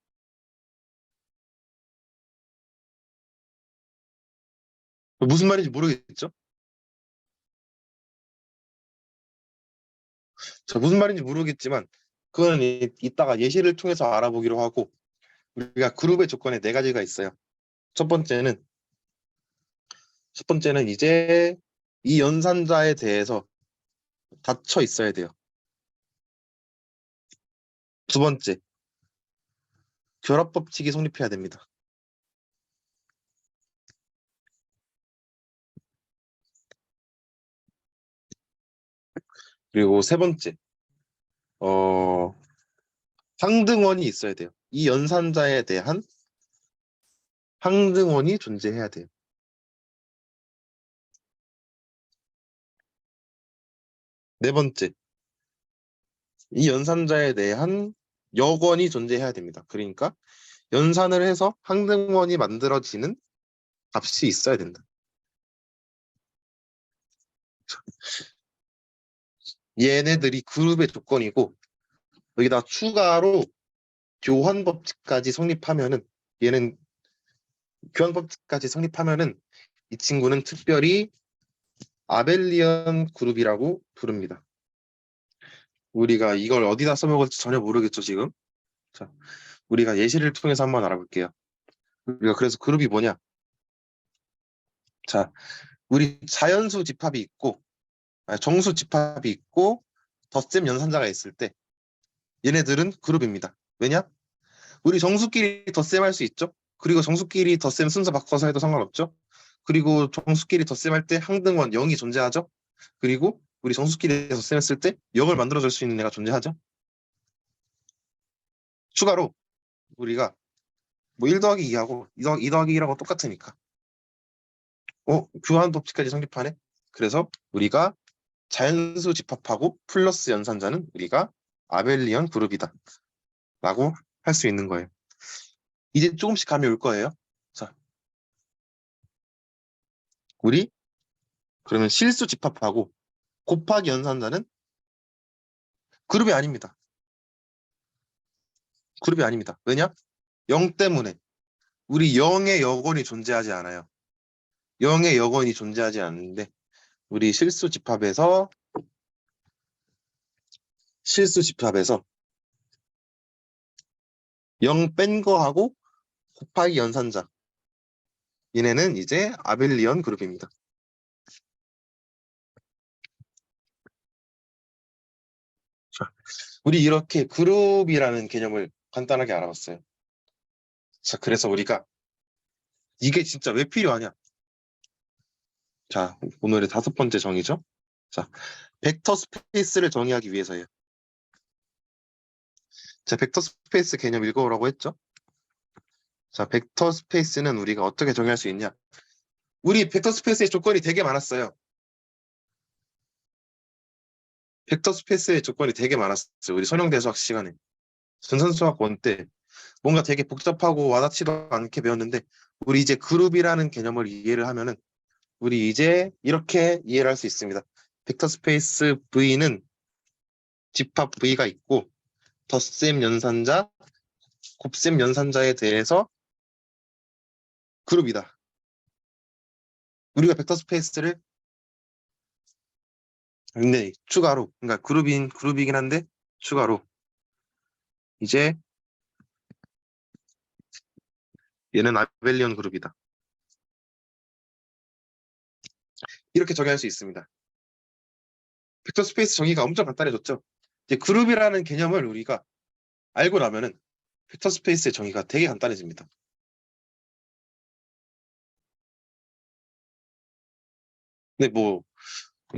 무슨 말인지 모르겠죠? 자, 무슨 말인지 모르겠지만 그거는 이따가 예시를 통해서 알아보기로 하고 우리가 그룹의 조건에 네 가지가 있어요. 첫 번째는 이제 이 연산자에 대해서 닫혀 있어야 돼요. 두 번째, 결합 법칙이 성립해야 됩니다. 그리고 세 번째, 어, 상등원이 있어야 돼요. 이 연산자에 대한 상등원이 존재해야 돼요. 네 번째, 이 연산자에 대한 여건이 존재해야 됩니다. 그러니까 연산을 해서 항등원이 만들어지는 값이 있어야 된다. 얘네들이 그룹의 조건이고 여기다 추가로 교환 법칙까지 성립하면은 얘는 교환 법칙까지 성립하면은 이 친구는 특별히 아벨리언 그룹이라고 부릅니다. 우리가 이걸 어디다 써먹을지 전혀 모르겠죠, 지금. 자, 우리가 예시를 통해서 한번 알아볼게요. 우리가 그래서 그룹이 뭐냐? 자, 우리 자연수 집합이 있고 정수 집합이 있고 덧셈 연산자가 있을 때 얘네들은 그룹입니다. 왜냐? 우리 정수끼리 덧셈할 수 있죠. 그리고 정수끼리 덧셈 순서 바꿔서 해도 상관없죠. 그리고 정수끼리 덧셈할 때 항등원 0이 존재하죠. 그리고 우리 정수끼리 덧셈했을 때 0을 만들어줄 수 있는 애가 존재하죠. 추가로 우리가 뭐 1 더하기 2하고 2 더하기 1하고 똑같으니까 교환 법칙까지 성립하네. 그래서 우리가 자연수 집합하고 플러스 연산자는 우리가 아벨리언 그룹이다 라고 할 수 있는 거예요. 이제 조금씩 감이 올 거예요. 자, 우리 그러면 실수 집합하고 곱하기 연산자는 그룹이 아닙니다. 그룹이 아닙니다. 왜냐? 0 때문에 우리 0의 여건이 존재하지 않아요. 0의 여건이 존재하지 않는데 우리 실수 집합에서 0 뺀 거하고 곱하기 연산자 얘네는 이제 아벨리언 그룹입니다. 자, 우리 이렇게 그룹이라는 개념을 간단하게 알아봤어요. 자, 그래서 우리가 이게 진짜 왜 필요하냐? 자, 오늘의 5번째 정의죠. 자, 벡터 스페이스를 정의하기 위해서예요. 자, 벡터 스페이스 개념 읽어오라고 했죠. 자, 벡터 스페이스는 우리가 어떻게 정의할 수 있냐? 우리 벡터 스페이스의 조건이 되게 많았어요. 벡터 스페이스의 조건이 되게 많았어요. 우리 선형대수학 시간에. 전산수학 1 때 뭔가 되게 복잡하고 와닿지도 않게 배웠는데 우리 이제 그룹이라는 개념을 이해를 하면은 우리 이제 이렇게 이해를 할 수 있습니다. 벡터 스페이스 V는 집합 V가 있고 덧셈 연산자, 곱셈 연산자에 대해서 그룹이다. 우리가 벡터 스페이스를 근데 추가로 그러니까 그룹이긴 한데 추가로 이제 얘는 아벨리언 그룹이다. 이렇게 정의할 수 있습니다. 벡터 스페이스 정의가 엄청 간단해졌죠. 이제 그룹이라는 개념을 우리가 알고 나면은 벡터 스페이스의 정의가 되게 간단해집니다. 근데 뭐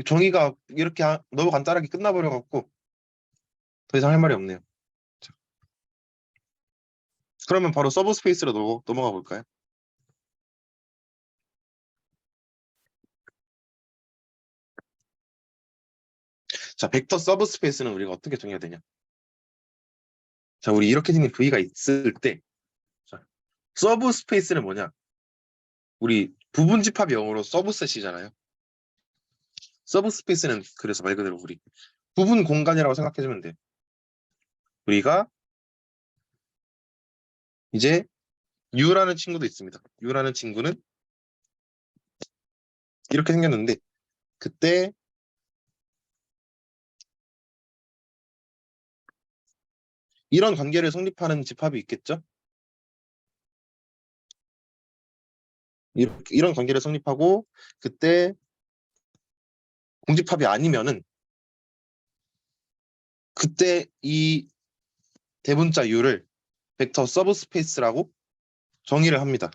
정의가 이렇게 너무 간단하게 끝나버려갖고 더 이상 할 말이 없네요. 자, 그러면 바로 서브 스페이스로 넘어가 볼까요? 자, 벡터 서브 스페이스는 우리가 어떻게 정의해야 되냐? 자, 우리 이렇게 생긴 V가 있을 때 자, 서브 스페이스는 뭐냐? 우리 부분 집합이 영어로 서브셋이잖아요. 서브 스페이스는 그래서 말 그대로 우리 부분 공간이라고 생각해주면 돼. 우리가 이제 U라는 친구도 있습니다. U라는 친구는 이렇게 생겼는데 그때 이런 관계를 성립하는 집합이 있겠죠? 이런 관계를 성립하고 그때 공집합이 아니면은 그때 이 대문자 U를 벡터 서브스페이스라고 정의를 합니다.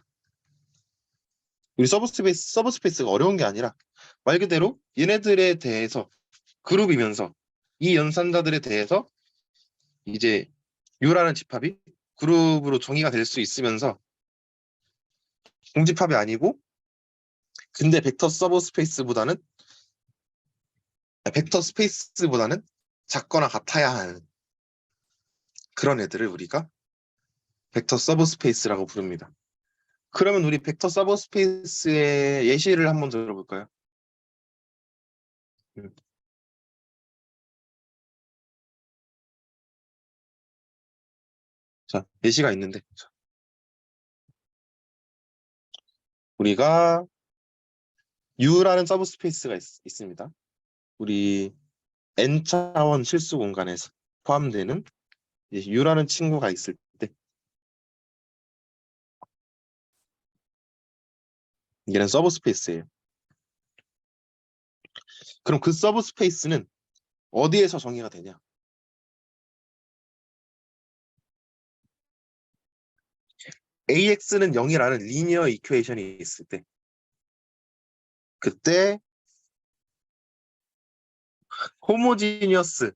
우리 서브스페이스가 어려운 게 아니라 말 그대로 얘네들에 대해서 그룹이면서 이 연산자들에 대해서 이제 U라는 집합이 그룹으로 정의가 될 수 있으면서 공집합이 아니고 근데 벡터 스페이스보다는 작거나 같아야 하는 그런 애들을 우리가 벡터 서브스페이스라고 부릅니다. 그러면 우리 벡터 서브스페이스의 예시를 한번 들어볼까요? 자, 예시가 있는데 우리가 U라는 서브스페이스가 있습니다. 우리 N차원 실수 공간에서 포함되는 U라는 친구가 있을 때, 얘는 서브스페이스예요. 그럼 그 서브스페이스는 어디에서 정의가 되냐? AX는 0이라는 리니어 이퀘이션이 있을 때 그때 호모지니어스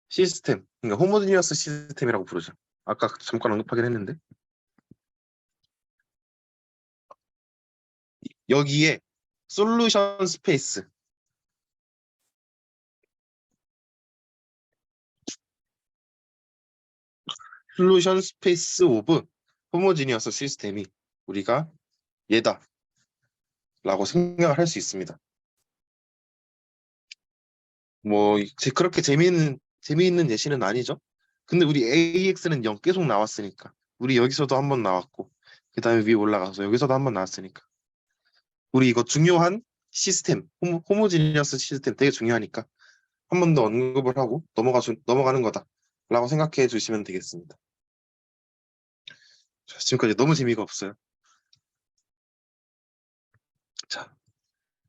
시스템, 그러니까 호모지니어스 시스템이라고 부르죠. 아까 잠깐 언급하긴 했는데 여기에 솔루션 스페이스 솔루션 스페이스 오브 호모지니어스 시스템이 우리가 얘다 라고 생각을 할 수 있습니다. 뭐 그렇게 재미있는 예시는 아니죠. 근데 우리 AX는 0 계속 나왔으니까 우리 여기서도 한번 나왔고 그 다음에 위에 올라가서 여기서도 한번 나왔으니까 우리 이거 중요한 시스템 호모지니어스 시스템 되게 중요하니까 한 번 더 언급을 하고 넘어가는 거다라고 생각해 주시면 되겠습니다. 자, 지금까지 너무 재미가 없어요. 자,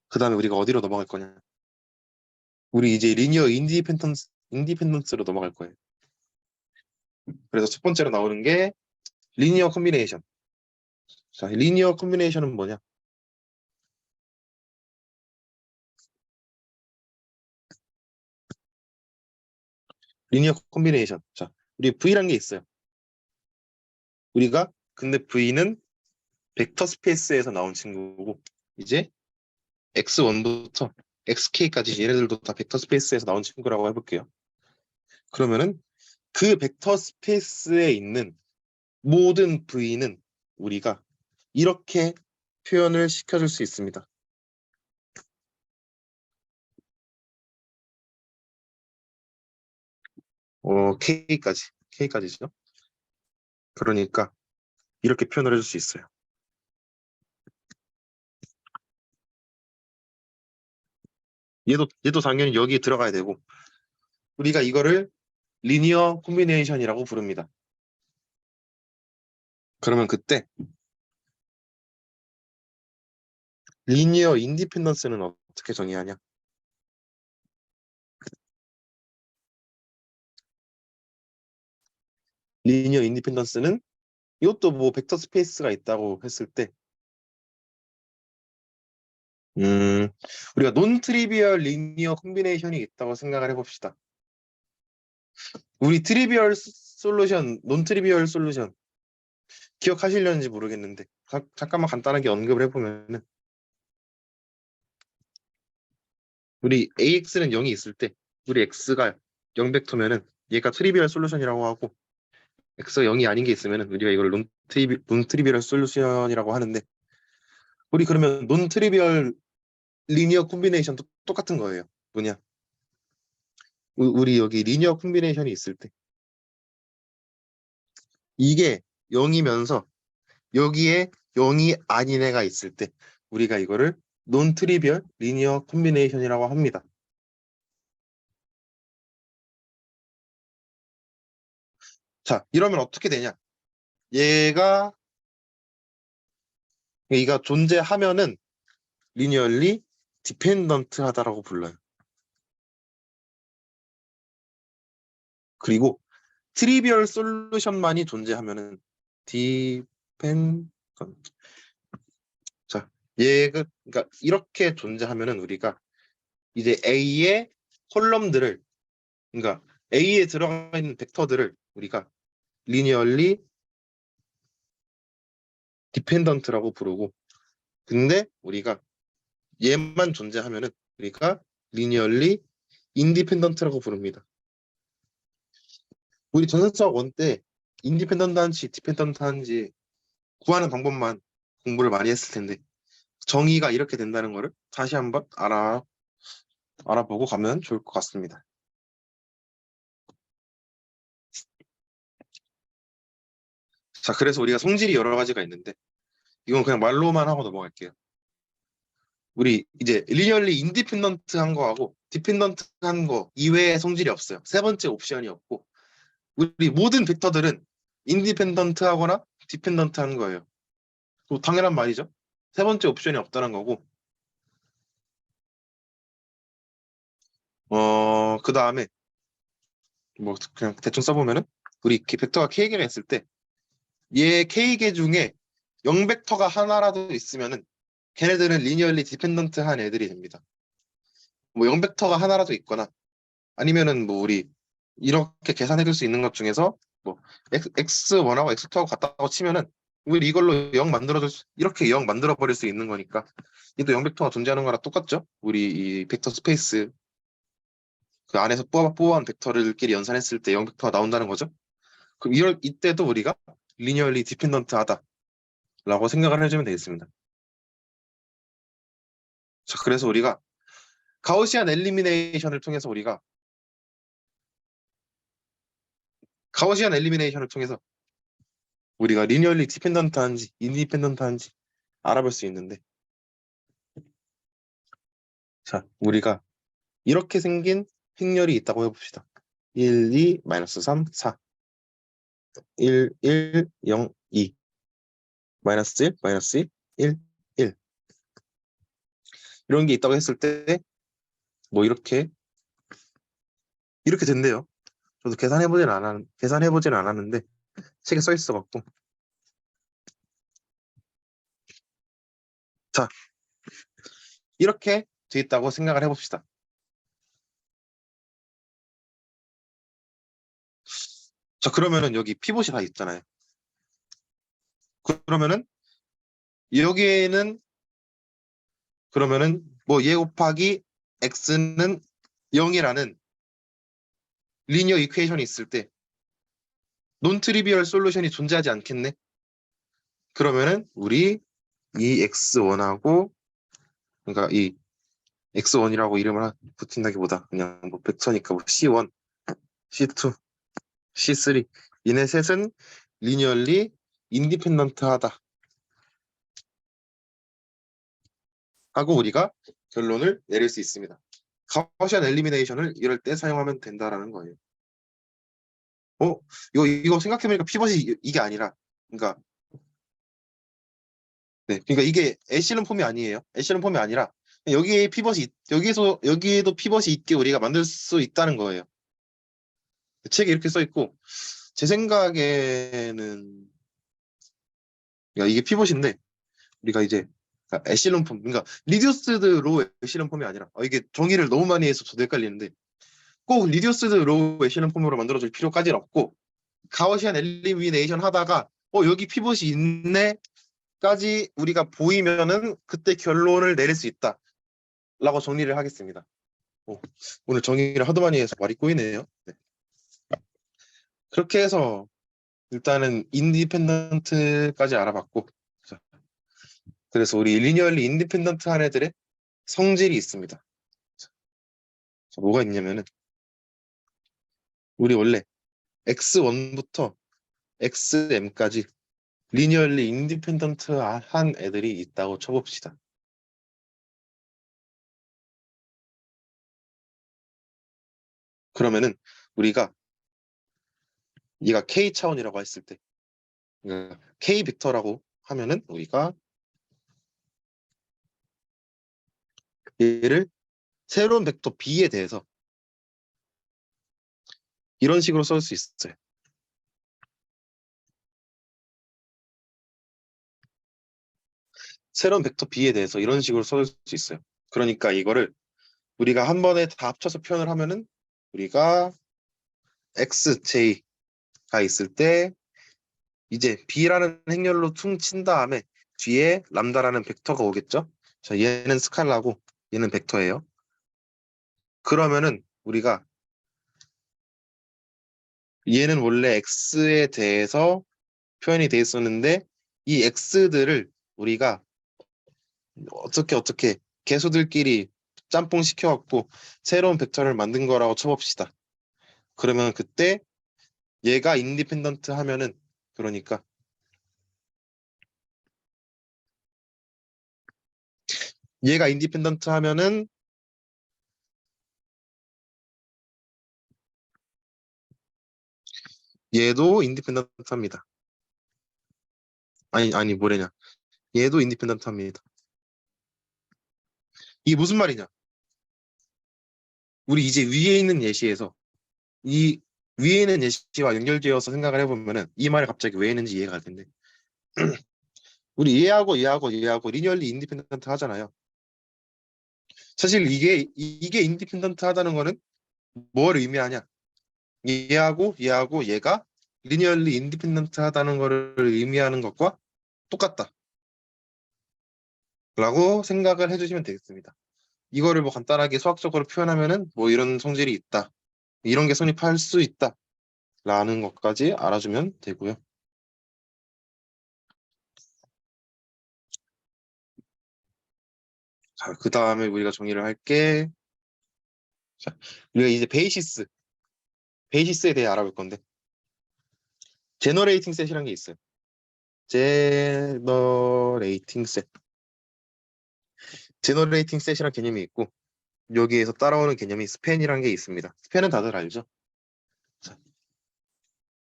그 다음에 우리가 어디로 넘어갈 거냐? 우리 이제 리니어 인디펜던스로 넘어갈 거예요. 그래서 첫 번째로 나오는 게 리니어 콤비네이션. 자, 리니어 콤비네이션은 뭐냐? 리니어 콤비네이션. 자, 우리 V란 게 있어요. 근데 V는 벡터 스페이스에서 나온 친구고 이제 X1부터 XK까지 얘네들도 다 벡터 스페이스에서 나온 친구라고 해볼게요. 그러면은 그 벡터 스페이스에 있는 모든 V는 우리가 이렇게 표현을 시켜줄 수 있습니다. K까지죠. 그러니까 이렇게 표현을 해줄 수 있어요. 얘도 당연히 여기에 들어가야 되고 우리가 이거를 리니어 콤비네이션이라고 부릅니다. 그러면 그때 리니어 인디펜던스는 어떻게 정의하냐? 리니어 인디펜던스는 이것도 뭐 벡터 스페이스가 있다고 했을 때 우리가 논 트리비얼 리니어 콤비네이션이 있다고 생각을 해봅시다. 우리 트리비얼 솔루션, 논 트리비얼 솔루션 기억하시려는지 모르겠는데 잠깐만 간단하게 언급을 해보면은 우리 AX는 0이 있을 때 우리 X가 0벡터면은 얘가 트리비얼 솔루션이라고 하고 X가 0이 아닌 게 있으면은 우리가 이걸 논 트리비얼 솔루션이라고 하는데 우리 그러면 논 트리비얼 리니어 콤비네이션도 똑같은 거예요. 뭐냐? 우리 여기 리니어 콤비네이션이 있을 때 이게 0이면서 여기에 0이 아닌 애가 있을 때 우리가 이거를 논 트리비얼 리니어 콤비네이션이라고 합니다. 자, 이러면 어떻게 되냐? 얘가 존재하면은 리니얼리 디펜던트 하다라고 불러요. 그리고 트리비얼 솔루션만이 존재하면은 디펜던트. 자, 그러니까 이렇게 존재하면은 우리가 이제 A의 콜럼들을 그러니까 A에 들어가 있는 벡터들을 우리가 리니얼리 디펜던트라고 부르고 근데 우리가 얘만 존재하면은 우리가 리니얼리 인디펜던트라고 부릅니다. 우리 전산수학 1 때 인디펜던트한지 디펜던트한지 구하는 방법만 공부를 많이 했을 텐데 정의가 이렇게 된다는 거를 다시 한번 알아보고 가면 좋을 것 같습니다. 자, 그래서 우리가 성질이 여러 가지가 있는데 이건 그냥 말로만 하고 넘어갈게요. 우리 이제 리니얼리 인디펜던트한 거하고 디펜던트한 거 이외의 성질이 없어요. 세 번째 옵션이 없고 우리 모든 벡터들은 인디펜던트하거나 디펜던트한 거예요. 뭐 당연한 말이죠. 세 번째 옵션이 없다는 거고, 그 다음에 뭐 그냥 대충 써보면은 우리 벡터가 K개가 있을 때 얘 K개 중에 0벡터가 하나라도 있으면은 걔네들은 리니얼리 디펜던트한 애들이 됩니다. 뭐 0벡터가 하나라도 있거나 아니면은 뭐 우리 이렇게 계산해줄 수 있는 것 중에서 뭐 X1하고 X2하고 같다고 치면은 우리 이걸로 0 만들어줄 수, 이렇게 0 만들어 버릴 수 있는 거니까 얘도 0벡터가 존재하는 거랑 똑같죠? 우리 이 벡터 스페이스 그 안에서 뽑아온 벡터들끼리 연산했을 때 0벡터가 나온다는 거죠. 그럼 이때도 우리가 리니얼리 디펜던트하다라고 생각을 해주면 되겠습니다. 자, 그래서 우리가 가우시안 엘리미네이션을 통해서 우리가 리니얼리 디펜던트한지 인디펜던트한지 알아볼 수 있는데, 자, 우리가 이렇게 생긴 행렬이 있다고 해봅시다. 1, 2, 마이너스 3, 4, 1, 1, 0, 2, 마이너스 1, 마이너스 1, 1, 1 이런 게 있다고 했을 때 뭐 이렇게 된대요. 저도 계산해보진 않았는데 책에 써 있어갖고. 자, 이렇게 돼 있다고 생각을 해봅시다. 자, 그러면은 여기 피봇이 다 있잖아요. 그러면은 여기에는 그러면은 뭐 얘 곱하기 x는 0이라는 리니어 이퀘이션이 있을 때 논 트리비얼 솔루션이 존재하지 않겠네. 그러면은 우리 이 x1하고 그러니까 이 x1이라고 이름을 붙인다기보다 그냥 뭐 벡터니까 뭐 c1, c2, c3 이네 셋은 리니얼리 인디펜던트하다 하고 우리가 결론을 내릴 수 있습니다. 가우시안 엘리미네이션을 이럴 때 사용하면 된다라는 거예요. 이거 생각해보니까 피벗이 이게 아니라, 그러니까, 네, 그러니까 이게 애쉬런 폼이 아니에요. 애쉬런 폼이 아니라 여기에도 피벗이 있게 우리가 만들 수 있다는 거예요. 책에 이렇게 써 있고 제 생각에는 그러니까 이게 피벗인데 우리가 이제 애쉬런 폼, 그러니까 리듀스드 로우 애쉬런 폼이 아니라 이게 정의를 너무 많이 해서 저도 헷갈리는데 꼭 리듀스드 로우 애쉬런 폼으로 만들어줄 필요까지는 없고 가우시안 엘리미네이션 하다가 여기 피벗이 있네 까지 우리가 보이면은 그때 결론을 내릴 수 있다 라고 정리를 하겠습니다. 오늘 정리를 하도 많이 해서 말이 꼬이네요. 네. 그렇게 해서 일단은 인디펜던트까지 알아봤고, 자, 그래서 우리 리니얼리 인디펜던트한 애들의 성질이 있습니다. 자, 뭐가 있냐면은 우리 원래 X1부터 XM까지 리니얼리 인디펜던트한 애들이 있다고 쳐봅시다. 그러면은 우리가 얘가 K 차원이라고 했을 때 그러니까 K 벡터라고 하면은 우리가 얘를 새로운 벡터 B에 대해서 이런 식으로 쓸 수 있어요. 새로운 벡터 B에 대해서 이런 식으로 쓸 수 있어요. 그러니까 이거를 우리가 한 번에 다 합쳐서 표현을 하면은 우리가 XJ가 있을 때 이제 B라는 행렬로 퉁 친 다음에 뒤에 람다라는 벡터가 오겠죠? 자, 얘는 스칼라고 얘는 벡터예요. 그러면은 우리가 얘는 원래 X에 대해서 표현이 돼 있었는데 이 X들을 우리가 어떻게 개수들끼리 짬뽕 시켜갖고 새로운 벡터를 만든 거라고 쳐봅시다. 그러면 그때 얘가 인디펜던트 하면은 그러니까 얘가 인디펜던트 하면은 얘도 인디펜던트 합니다. 아니 뭐래냐. 얘도 인디펜던트합니다. 이게 무슨 말이냐? 우리 이제 위에 있는 예시에서 이 위에 있는 예시와 연결되어서 생각을 해보면은 이 말이 갑자기 왜 했는지 이해가 갈 텐데 우리 얘하고 리니얼리 인디펜던트 하잖아요. 사실 이게 인디펜던트 하다는 거는 뭘 의미하냐? 얘하고 얘가 리니얼리 인디펜던트 하다는 거를 의미하는 것과 똑같다. 라고 생각을 해주시면 되겠습니다. 이거를 뭐 간단하게 수학적으로 표현하면은 뭐 이런 성질이 있다. 이런 게 성립할 수 있다. 라는 것까지 알아주면 되고요. 자, 그 다음에 우리가 정의를 할게. 자, 우리가 이제 베이시스에 대해 알아볼 건데, 제너레이팅 셋이라는 게 있어요. 제너레이팅 셋. 제너레이팅 셋이라는 개념이 있고, 여기에서 따라오는 개념이 스팬이라는 게 있습니다. 스팬은 다들 알죠? 자,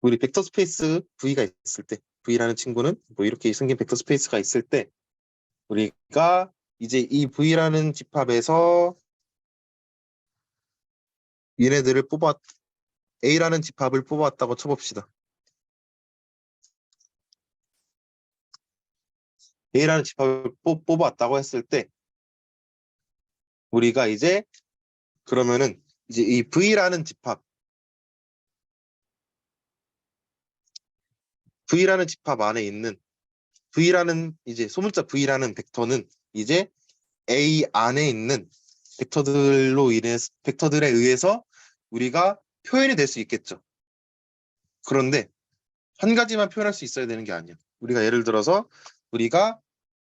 우리 벡터 스페이스 V가 있을 때, V라는 친구는 뭐 이렇게 생긴 벡터 스페이스가 있을 때, 우리가 이제 이 V라는 집합에서 얘네들을 A라는 집합을 뽑아왔다고 쳐봅시다. A라는 집합을 뽑아왔다고 했을 때, 우리가 이제 그러면은 이제 이 V라는 집합 안에 있는 V라는 이제 소문자 V라는 벡터는 이제 A 안에 있는 벡터들에 의해서 우리가 표현이 될 수 있겠죠. 그런데 한 가지만 표현할 수 있어야 되는 게 아니야. 우리가 예를 들어서 우리가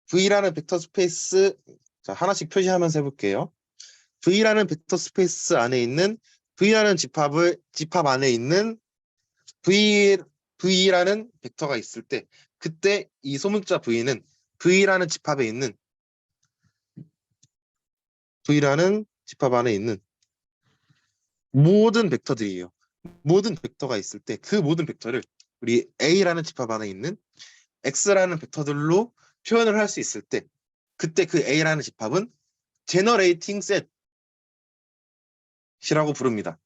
V라는 벡터 스페이스 자, 하나씩 표시하면서 해볼게요. V라는 벡터 스페이스 안에 있는 V라는 집합 안에 있는 V V라는 벡터가 있을 때 그때 이 소문자 V는 V라는 집합에 있는 V라는 집합 안에 있는 모든 벡터들이에요. 모든 벡터가 있을 때 그 모든 벡터를 우리 A라는 집합 안에 있는 X라는 벡터들로 표현을 할 수 있을 때 그때 그 A라는 집합은 제너레이팅 셋이라고 부릅니다.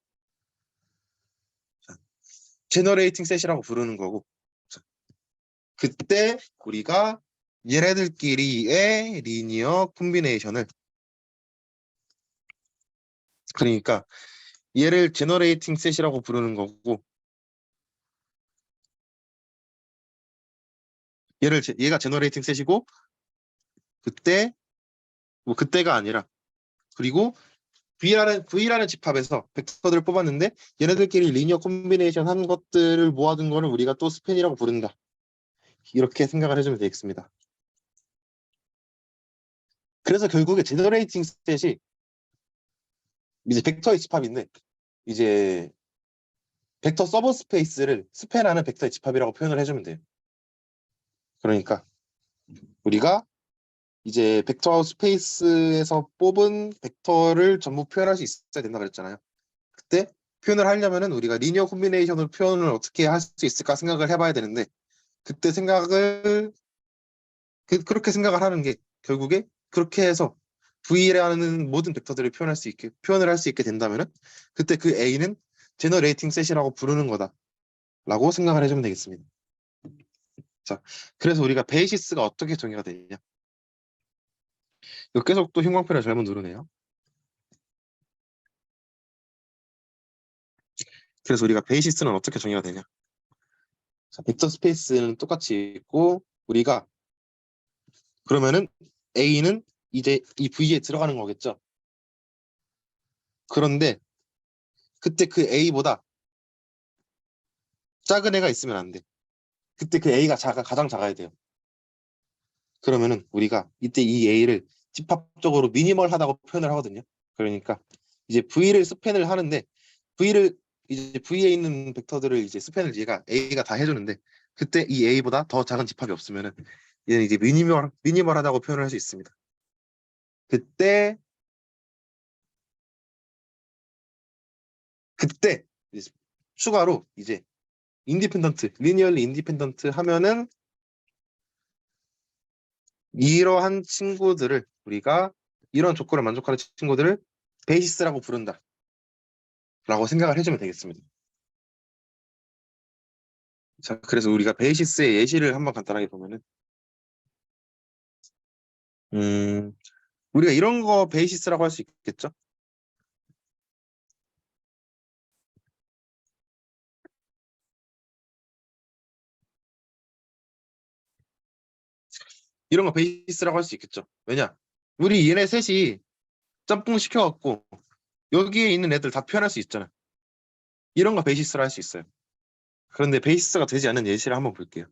제너레이팅 셋이라고 부르는 거고 그때 우리가 얘네들끼리의 리니어 콤비네이션을 그러니까 얘를 제너레이팅 셋이라고 부르는 거고 얘가 제너레이팅 셋이고 그때 뭐 그때가 아니라 그리고 V라는 집합에서 벡터들을 뽑았는데 얘네들끼리 리니어 콤비네이션 한 것들을 모아둔 거를 우리가 또 스팬이라고 부른다. 이렇게 생각을 해주면 되겠습니다. 그래서 결국에 제너레이팅 셋이 이제 벡터의 집합인데 이제 벡터 서브 스페이스를 스팬하는 벡터의 집합이라고 표현을 해주면 돼요. 그러니까 우리가 이제 벡터 스페이스에서 뽑은 벡터를 전부 표현할 수 있어야 된다 그랬잖아요. 그때 표현을 하려면은 우리가 리니어 콤비네이션으로 표현을 어떻게 할 수 있을까 생각을 해봐야 되는데 그때 그렇게 생각을 하는 게 결국에 그렇게 해서 V라는 모든 벡터들을 표현을 할 수 있게 된다면은 그때 그 A는 제너레이팅 셋이라고 부르는 거다라고 생각을 해주면 되겠습니다. 자, 그래서 우리가 베이시스가 어떻게 정의가 되느냐? 이거 계속 또 형광펜을 잘못 누르네요. 그래서 우리가 베이시스는 어떻게 정의가 되냐? 자, 벡터 스페이스는 똑같이 있고 우리가 그러면은 A는 이제 이 V에 들어가는 거겠죠. 그런데 그때 그 A보다 작은 애가 있으면 안 돼. 그때 그 A가 가장 작아야 돼요. 그러면은 우리가 이때 이 A를 집합적으로 미니멀하다고 표현을 하거든요. 그러니까 이제 V를 스팬을 하는데 V를 이제 V에 있는 벡터들을 이제 스팬을 얘가 A가 다 해주는데 그때 이 A보다 더 작은 집합이 없으면은 얘는 이제 미니멀하다고 표현을 할 수 있습니다. 그때 그때 이제 추가로 이제 리니얼리 인디펜던트 하면은 이러한 친구들을 우리가 이런 조건을 만족하는 친구들을 베이시스라고 부른다 라고 생각을 해주면 되겠습니다. 자, 그래서 우리가 베이시스의 예시를 한번 간단하게 보면은 음, 우리가 이런 거 베이시스라고 할 수 있겠죠? 이런 거 베이시스라고 할 수 있겠죠? 왜냐? 우리 얘네 셋이 짬뽕 시켜갖고 여기에 있는 애들 다 표현할 수 있잖아. 이런 거 베이시스로 할 수 있어요. 그런데 베이시스가 되지 않는 예시를 한번 볼게요.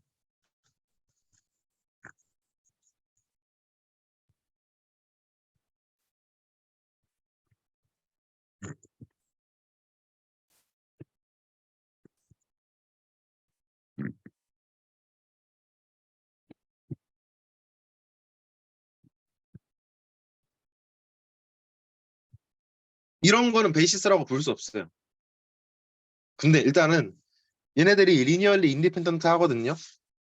이런 거는 베이시스라고 볼 수 없어요. 근데 일단은 얘네들이 리니얼리 인디펜던트 하거든요.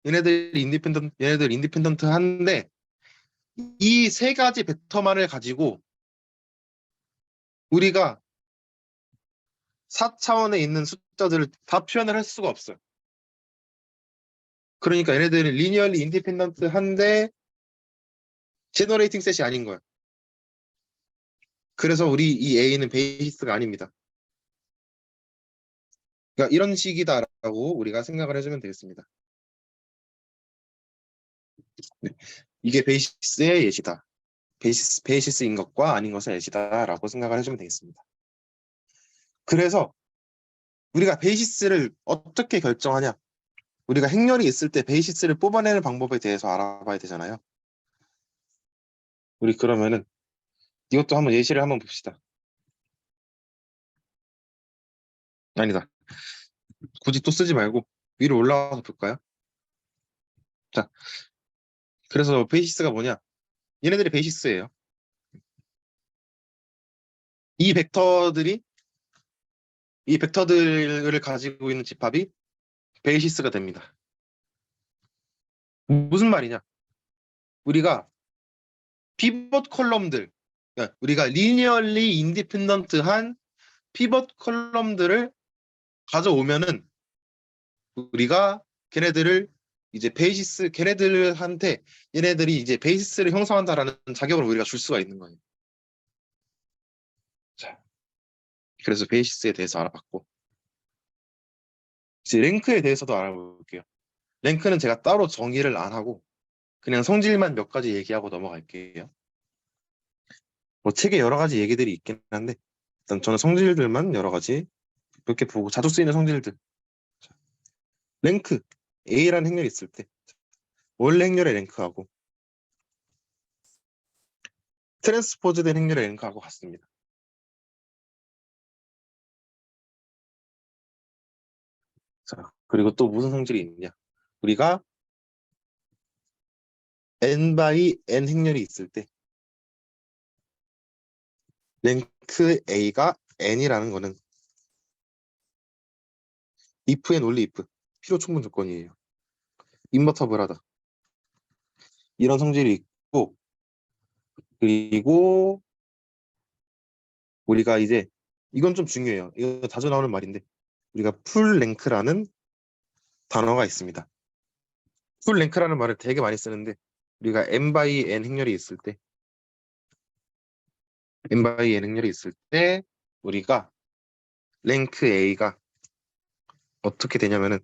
얘네들 인디펜던트 한데 이 세 가지 벡터만을 가지고 우리가 4차원에 있는 숫자들을 다 표현을 할 수가 없어요. 그러니까 얘네들은 리니얼리 인디펜던트 한데 제너레이팅 셋이 아닌 거예요. 그래서 우리 이 A는 베이시스가 아닙니다. 그러니까 이런 식이다라고 우리가 생각을 해주면 되겠습니다. 네. 이게 베이시스의 예시다. 베이시스인 것과 아닌 것의 예시다라고 생각을 해주면 되겠습니다. 그래서 우리가 베이시스를 어떻게 결정하냐? 우리가 행렬이 있을 때 베이시스를 뽑아내는 방법에 대해서 알아봐야 되잖아요. 우리 그러면은 이것도 한번 예시를 한번 봅시다. 아니다. 굳이 또 쓰지 말고 위로 올라가서 볼까요? 자, 그래서 베이시스가 뭐냐? 얘네들이 베이시스예요. 이 벡터들이 이 벡터들을 가지고 있는 집합이 베이시스가 됩니다. 무슨 말이냐? 우리가 피벗 컬럼들, 그러니까 우리가 리니얼리 인디펜던트한 피벗 컬럼들을 가져오면은 우리가 걔네들을 이제 걔네들한테 얘네들이 이제 베이시스를 형성한다라는 자격을 우리가 줄 수가 있는 거예요. 자, 그래서 베이시스에 대해서 알아봤고 이제 랭크에 대해서도 알아볼게요. 랭크는 제가 따로 정의를 안 하고 그냥 성질만 몇 가지 얘기하고 넘어갈게요. 뭐 책에 여러 가지 얘기들이 있긴 한데 일단 저는 성질들만 여러 가지 몇 개 보고 자주 쓰이는 성질들. 자, 랭크 A라는 행렬이 있을 때 원래 행렬의 랭크하고 트랜스포즈된 행렬의 랭크하고 같습니다. 자, 그리고 또 무슨 성질이 있냐? 우리가 n by n 행렬이 있을 때 랭크 A가 n이라는 거는 if and only if 필요 충분 조건이에요. 인버터블하다. 이런 성질이 있고 그리고 우리가 이제 이건 좀 중요해요. 이거 자주 나오는 말인데 우리가 풀 랭크라는 단어가 있습니다. 풀 랭크라는 말을 되게 많이 쓰는데 우리가 n by n 행렬이 있을 때 n by n 행렬이 있을 때 우리가 랭크 A가 어떻게 되냐면은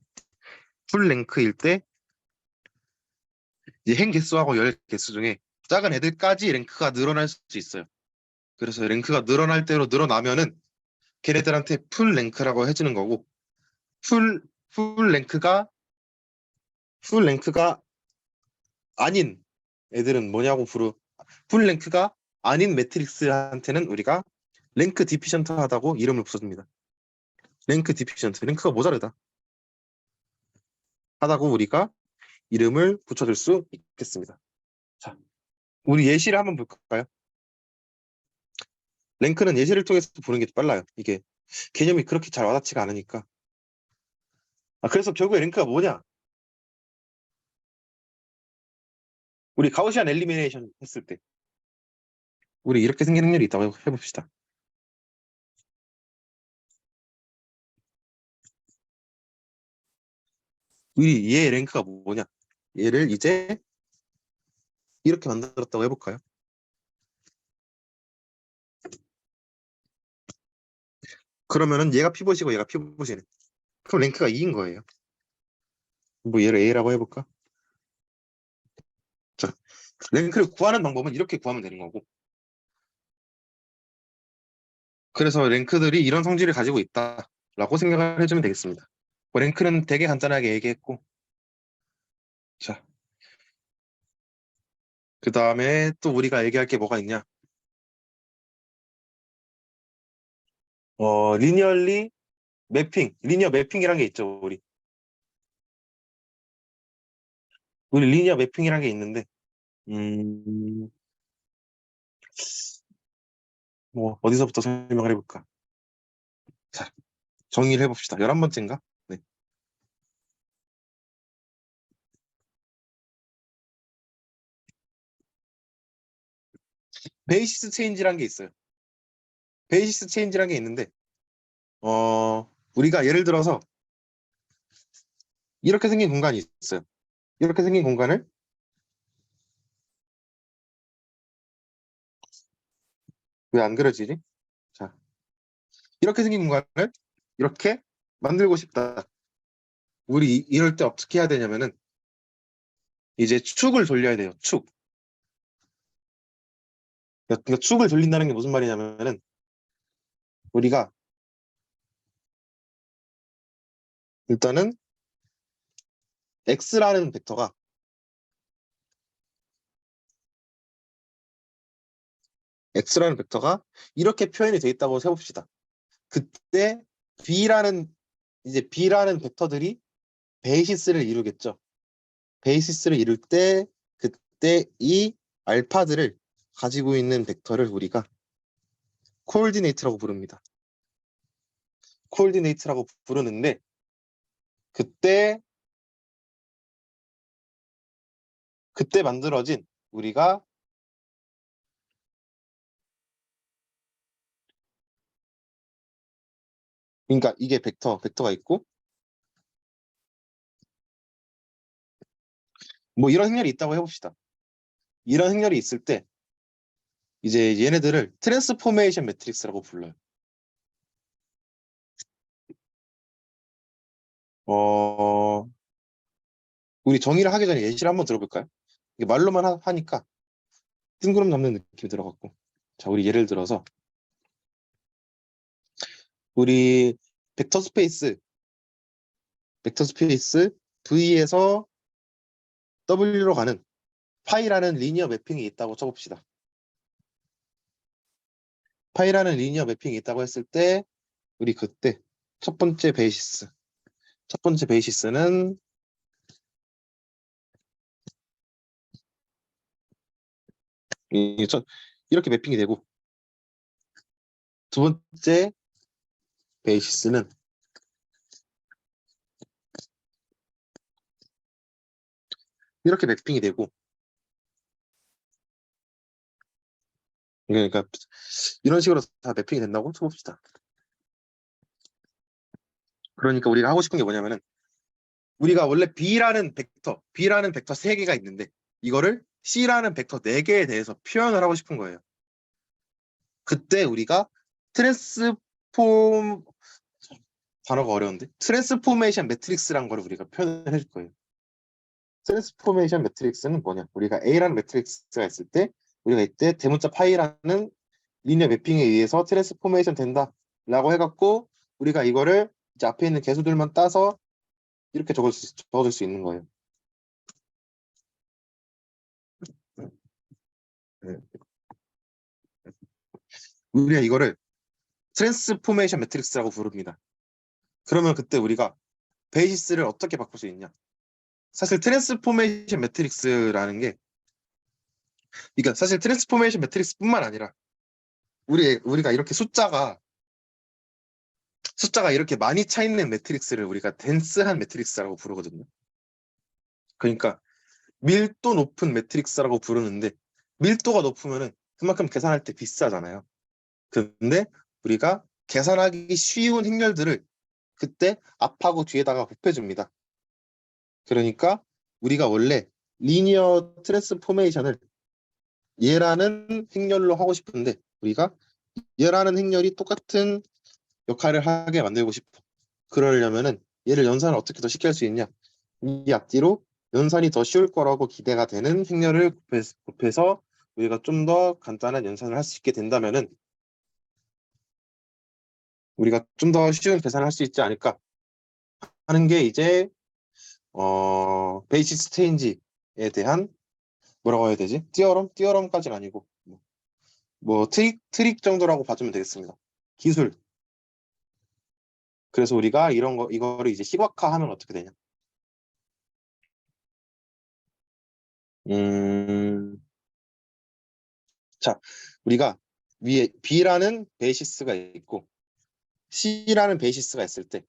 풀 랭크일 때 이제 행 개수하고 열 개수 중에 작은 애들까지 랭크가 늘어날 수 있어요. 그래서 랭크가 늘어날 대로 늘어나면은 걔네들한테 풀 랭크라고 해주는 거고 풀, 풀 랭크가 풀 랭크가 아닌 애들은 뭐냐고 풀 랭크가 아닌 매트릭스한테는 우리가 랭크 디피션트 하다고 이름을 붙여줍니다. 랭크 디피션트, 랭크가 모자르다 하다고 우리가 이름을 붙여줄 수 있겠습니다. 자, 우리 예시를 한번 볼까요? 랭크는 예시를 통해서 보는 게 빨라요. 이게 개념이 그렇게 잘 와닿지가 않으니까. 그래서 결국에 랭크가 뭐냐? 우리 가우시안 엘리미네이션 했을 때 우리 이렇게 생긴 확률이 있다고 해봅시다. 우리 얘 랭크가 뭐냐? 얘를 이제 이렇게 만들었다고 해볼까요? 그러면은 얘가 피벗이고 얘가 피벗이네. 그럼 랭크가 2인 거예요. 뭐 얘를 A라고 해볼까? 자, 랭크를 구하는 방법은 이렇게 구하면 되는 거고. 그래서 랭크들이 이런 성질을 가지고 있다라고 생각을 해주면 되겠습니다. 뭐 랭크는 되게 간단하게 얘기했고, 자, 그 다음에 또 우리가 얘기할 게 뭐가 있냐? 리니어리 매핑, 리니어 매핑이란 게 있죠, 우리 리니어 매핑이란 게 있는데, 음, 뭐 어디서부터 설명을 해볼까? 자, 정의를 해봅시다. 11번째인가? 네. 베이시스 체인지란 게 있어요. 베이시스 체인지란 게 있는데, 우리가 예를 들어서 이렇게 생긴 공간이 있어요. 이렇게 생긴 공간을 왜 안 그려지지? 자, 이렇게 생긴 공간을 이렇게 만들고 싶다. 우리 이럴 때 어떻게 해야 되냐면은 이제 축을 돌려야 돼요. 축. 그러니까 축을 돌린다는 게 무슨 말이냐면은 우리가 일단은 x라는 벡터가 x라는 벡터가 이렇게 표현이 돼 있다고 세봅시다. 그때 b라는 벡터들이 베이시스를 이루겠죠. 베이시스를 이룰 때 그때 이 알파들을 가지고 있는 벡터를 우리가 코or디네이트라고 부릅니다. 코or디네이트라고 부르는데 그때 만들어진 우리가 그러니까 이게 벡터가 있고 뭐 이런 행렬이 있다고 해봅시다. 이런 행렬이 있을 때 이제 얘네들을 트랜스포메이션 매트릭스라고 불러요. 어, 우리 정의를 하기 전에 예시를 한번 들어볼까요? 이게 말로만 하니까 뜬구름 잡는 느낌이 들어갖고. 자, 우리 예를 들어서 우리 벡터 스페이스 V에서 W로 가는 파이라는 리니어 매핑이 있다고 쳐봅시다. 파이라는 리니어 매핑이 있다고 했을 때 우리 그때 첫 번째 베이시스는 이렇게 매핑이 되고 두 번째 베이시스는 이렇게 매핑이 되고 그러니까 이런 식으로 다 매핑이 된다고 쳐봅시다. 그러니까 우리가 하고 싶은 게 뭐냐면은 우리가 원래 B라는 벡터 3개가 있는데 이거를 C라는 벡터 4개에 대해서 표현을 하고 싶은 거예요. 그때 우리가 트랜스폼 단어가 어려운데 트랜스포메이션 매트릭스라는 걸 우리가 표현을 해줄 거예요. 트랜스포메이션 매트릭스는 뭐냐? 우리가 A라는 매트릭스가 있을 때 우리가 이때 대문자 파이라는 리니어 매핑에 의해서 트랜스포메이션 된다라고 해갖고 우리가 이거를 이제 앞에 있는 개수들만 따서 이렇게 적어줄 수 있는 거예요. 네. 우리가 이거를 트랜스포메이션 매트릭스라고 부릅니다. 그러면 그때 우리가 베이시스를 어떻게 바꿀 수 있냐? 사실 트랜스포메이션 매트릭스라는 게 그러니까 사실 트랜스포메이션 매트릭스뿐만 아니라 우리가 이렇게 숫자가 이렇게 많이 차 있는 매트릭스를 우리가 덴스한 매트릭스라고 부르거든요. 그러니까 밀도 높은 매트릭스라고 부르는데 밀도가 높으면은 그만큼 계산할 때 비싸잖아요. 근데 우리가 계산하기 쉬운 행렬들을 그때 앞하고 뒤에다가 곱해줍니다. 그러니까 우리가 원래 리니어 트랜스포메이션을 얘라는 행렬로 하고 싶은데 우리가 얘라는 행렬이 똑같은 역할을 하게 만들고 싶어. 그러려면은 얘를 연산을 어떻게 더 쉽게 할 수 있냐? 이 앞뒤로 연산이 더 쉬울 거라고 기대가 되는 행렬을 곱해서 우리가 좀 더 간단한 연산을 할 수 있게 된다면은 우리가 좀 더 쉬운 계산을 할 수 있지 않을까 하는 게 이제 베이시스 체인지에 대한 뭐라고 해야 되지? 띠어럼까지는 아니고 뭐 트릭 정도라고 봐주면 되겠습니다. 기술. 그래서 우리가 이거를 이제 시각화하면 어떻게 되냐? 음, 자, 우리가 위에 B라는 베이시스가 있고 C라는 베이시스가 있을 때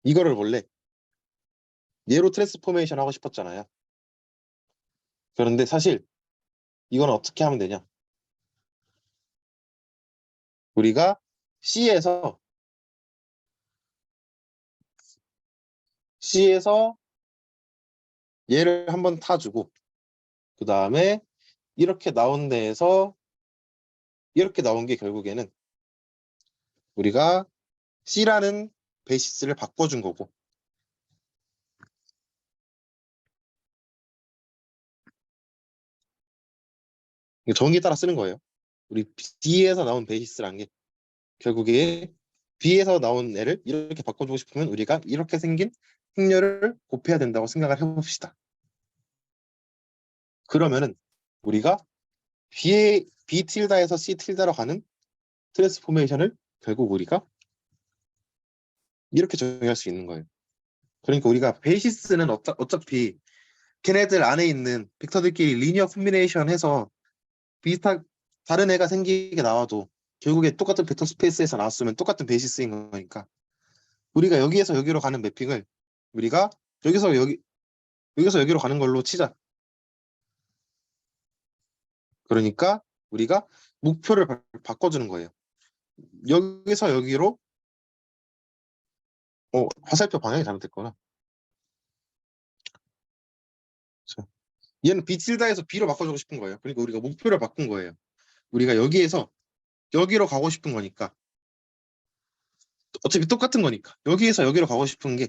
이거를 원래 얘로 트랜스포메이션 하고 싶었잖아요. 그런데 사실 이건 어떻게 하면 되냐? 우리가 C에서 얘를 한번 타주고 그 다음에 이렇게 나온 데에서 이렇게 나온 게 결국에는 우리가 C라는 베이시스를 바꿔준 거고 정의에 따라 쓰는 거예요. 우리 B에서 나온 베이시스라는 게 결국에 B에서 나온 애를 이렇게 바꿔주고 싶으면 우리가 이렇게 생긴 행렬을 곱해야 된다고 생각을 해봅시다. 그러면은 우리가 B 틸다에서 C 틸다로 가는 트랜스포메이션을 결국 우리가 이렇게 정의할 수 있는 거예요. 그러니까 우리가 베이시스는 어차피 걔네들 안에 있는 벡터들끼리 리니어 콤비네이션 해서 비슷한 다른 애가 생기게 나와도 결국에 똑같은 벡터 스페이스에서 나왔으면 똑같은 베이시스인 거니까 우리가 여기에서 여기로 가는 매핑을 우리가 여기서 여기로 가는 걸로 치자. 그러니까 우리가 목표를 바꿔주는 거예요. 여기서 여기로 화살표 방향이 잘못됐거나 얘는 B 틸다에서 B로 바꿔주고 싶은 거예요. 그러니까 우리가 목표를 바꾼 거예요. 우리가 여기에서 여기로 가고 싶은 거니까 어차피 똑같은 거니까 여기에서 여기로 가고 싶은 게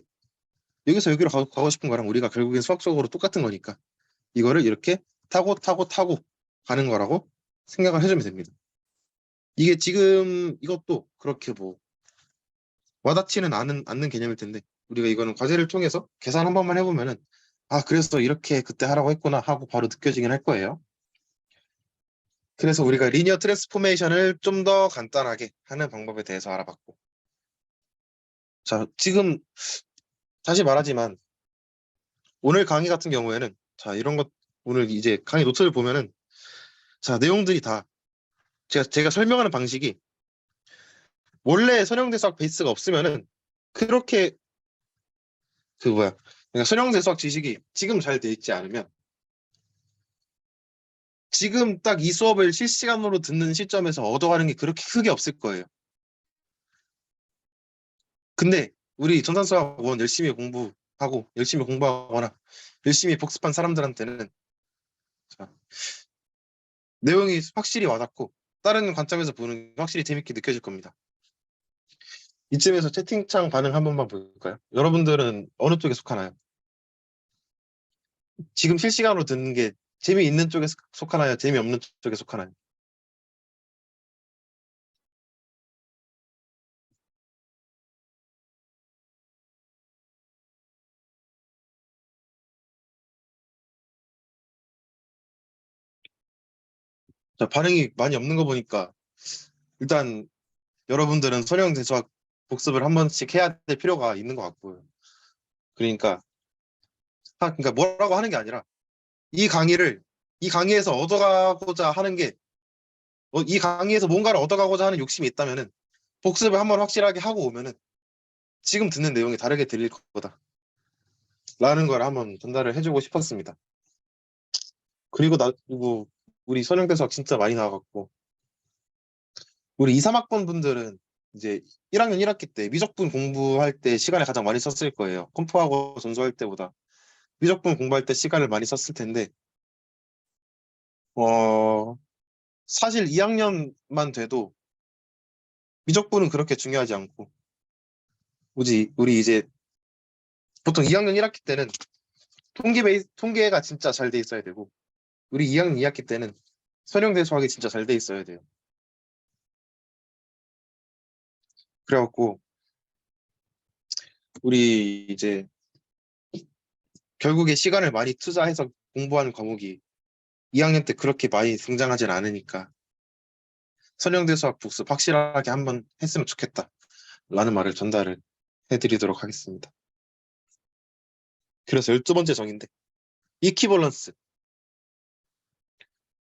여기서 여기로 가고 싶은 거랑 우리가 결국엔 수학적으로 똑같은 거니까 이거를 이렇게 타고 가는 거라고 생각을 해주면 됩니다. 이게 지금 이것도 그렇게 뭐 와닿지는 않는 개념일 텐데 우리가 이거는 과제를 통해서 계산 한 번만 해보면은 아 그래서 이렇게 그때 하라고 했구나 하고 바로 느껴지긴 할 거예요. 그래서 우리가 리니어 트랜스포메이션을 좀 더 간단하게 하는 방법에 대해서 알아봤고 자 지금 다시 말하지만 오늘 강의 같은 경우에는 자 이런 것 오늘 이제 강의 노트를 보면은 자 내용들이 다 제가 설명하는 방식이 원래 선형대수학 베이스가 없으면은 그렇게 그 뭐야 그러니까 선형대수학 지식이 지금 잘 돼 있지 않으면 지금 딱 이 수업을 실시간으로 듣는 시점에서 얻어가는 게 그렇게 크게 없을 거예요. 근데 우리 전산수학원 열심히 공부하고 열심히 공부하거나 열심히 복습한 사람들한테는 자, 내용이 확실히 와닿고 다른 관점에서 보는 게 확실히 재밌게 느껴질 겁니다. 이쯤에서 채팅창 반응 한 번만 볼까요? 여러분들은 어느 쪽에 속하나요? 지금 실시간으로 듣는 게 재미있는 쪽에 속하나요? 재미없는 쪽에 속하나요? 자, 반응이 많이 없는 거 보니까 일단 여러분들은 선형대수학 복습을 한 번씩 해야 될 필요가 있는 것 같고요. 그러니까 그러니까 뭐라고 하는 게 아니라 이 강의를 이 강의에서 얻어가고자 하는 게 이 강의에서 뭔가를 얻어가고자 하는 욕심이 있다면은 복습을 한번 확실하게 하고 오면은 지금 듣는 내용이 다르게 들릴 거다. 라는 걸 한번 전달을 해주고 싶었습니다. 그리고 우리 선형대수학 진짜 많이 나와갖고 우리 2, 3학번 분들은 이제 1학년 1학기 때 미적분 공부할 때 시간을 가장 많이 썼을 거예요. 컴포하고 전수할 때보다 미적분 공부할 때 시간을 많이 썼을 텐데 어 사실 2학년만 돼도 미적분은 그렇게 중요하지 않고 우리 이제 보통 2학년 1학기 때는 통계가 진짜 잘 돼 있어야 되고 우리 2학년 2학기 때는 선형대 수학이 진짜 잘 돼 있어야 돼요. 그래갖고 우리 이제 결국에 시간을 많이 투자해서 공부하는 과목이 2학년 때 그렇게 많이 등장하진 않으니까 선형대 수학 복습 확실하게 한번 했으면 좋겠다 라는 말을 전달을 해드리도록 하겠습니다. 그래서 12번째 정인데 이퀴벌런스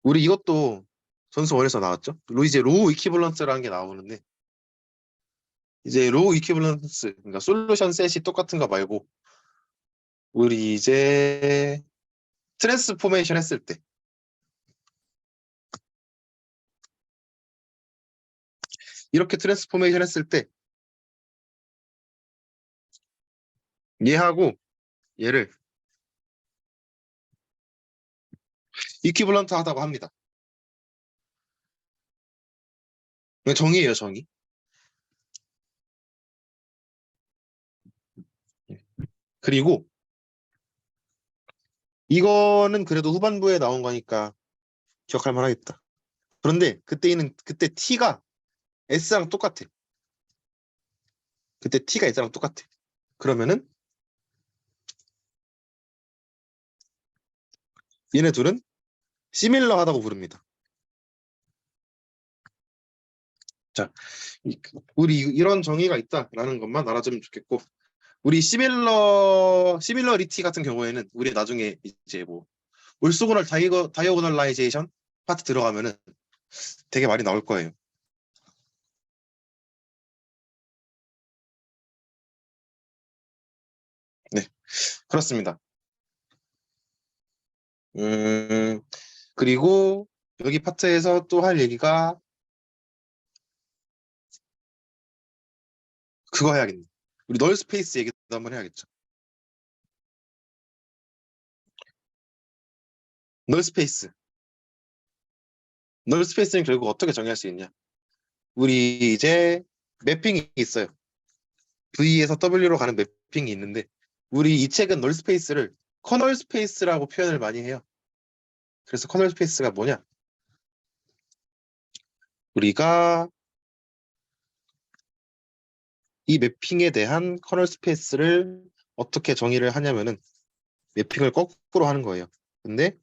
우리 이것도 전수 원에서 나왔죠. 이제 로우 이퀴벌런스라는 게 나오는데 이제 로우 이퀴벌런스 그러니까 솔루션 셋이 똑같은 거 말고 우리 이제 트랜스포메이션 했을 때 이렇게 트랜스포메이션 했을 때 얘하고 얘를 이퀴벌런트 하다고 합니다. 이건 정의예요, 정의. 그리고 이거는 그래도 후반부에 나온 거니까 기억할 만하겠다. 그런데 그때 T가 S랑 똑같아. 그때 T가 S랑 똑같아. 그러면은 얘네 둘은 시밀러 하다고 부릅니다. 자, 우리 이런 정의가 있다라는 것만 알아주면 좋겠고, 우리 시밀러리티 같은 경우에는 우리 나중에 이제 뭐 올소고널 다이어고널라이제이션 파트 들어가면은 되게 많이 나올 거예요. 네, 그렇습니다. 그리고 여기 파트에서 또 할 얘기가 그거 해야겠네. 우리 널 스페이스 얘기도 한번 해야겠죠. 널 스페이스. 널 스페이스는 결국 어떻게 정의할 수 있냐? 우리 이제 매핑이 있어요. V에서 W로 가는 매핑이 있는데 우리 이 책은 널 스페이스를 커널 스페이스라고 표현을 많이 해요. 그래서 커널 스페이스가 뭐냐? 우리가 이 매핑에 대한 커널 스페이스를 어떻게 정의를 하냐면은 매핑을 거꾸로 하는 거예요. 근데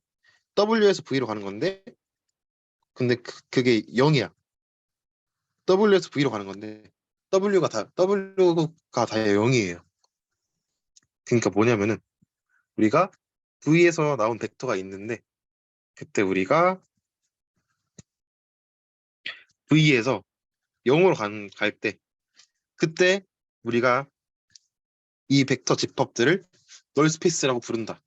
W에서 V로 가는 건데 근데 그게 0이야. W에서 V로 가는 건데 W가 다 0이에요. 그러니까 뭐냐면은 우리가 V에서 나온 벡터가 있는데 그때 우리가 V에서 0으로 갈 때 그때 우리가 이 벡터 집합들을 널 스페이스라고 부른다.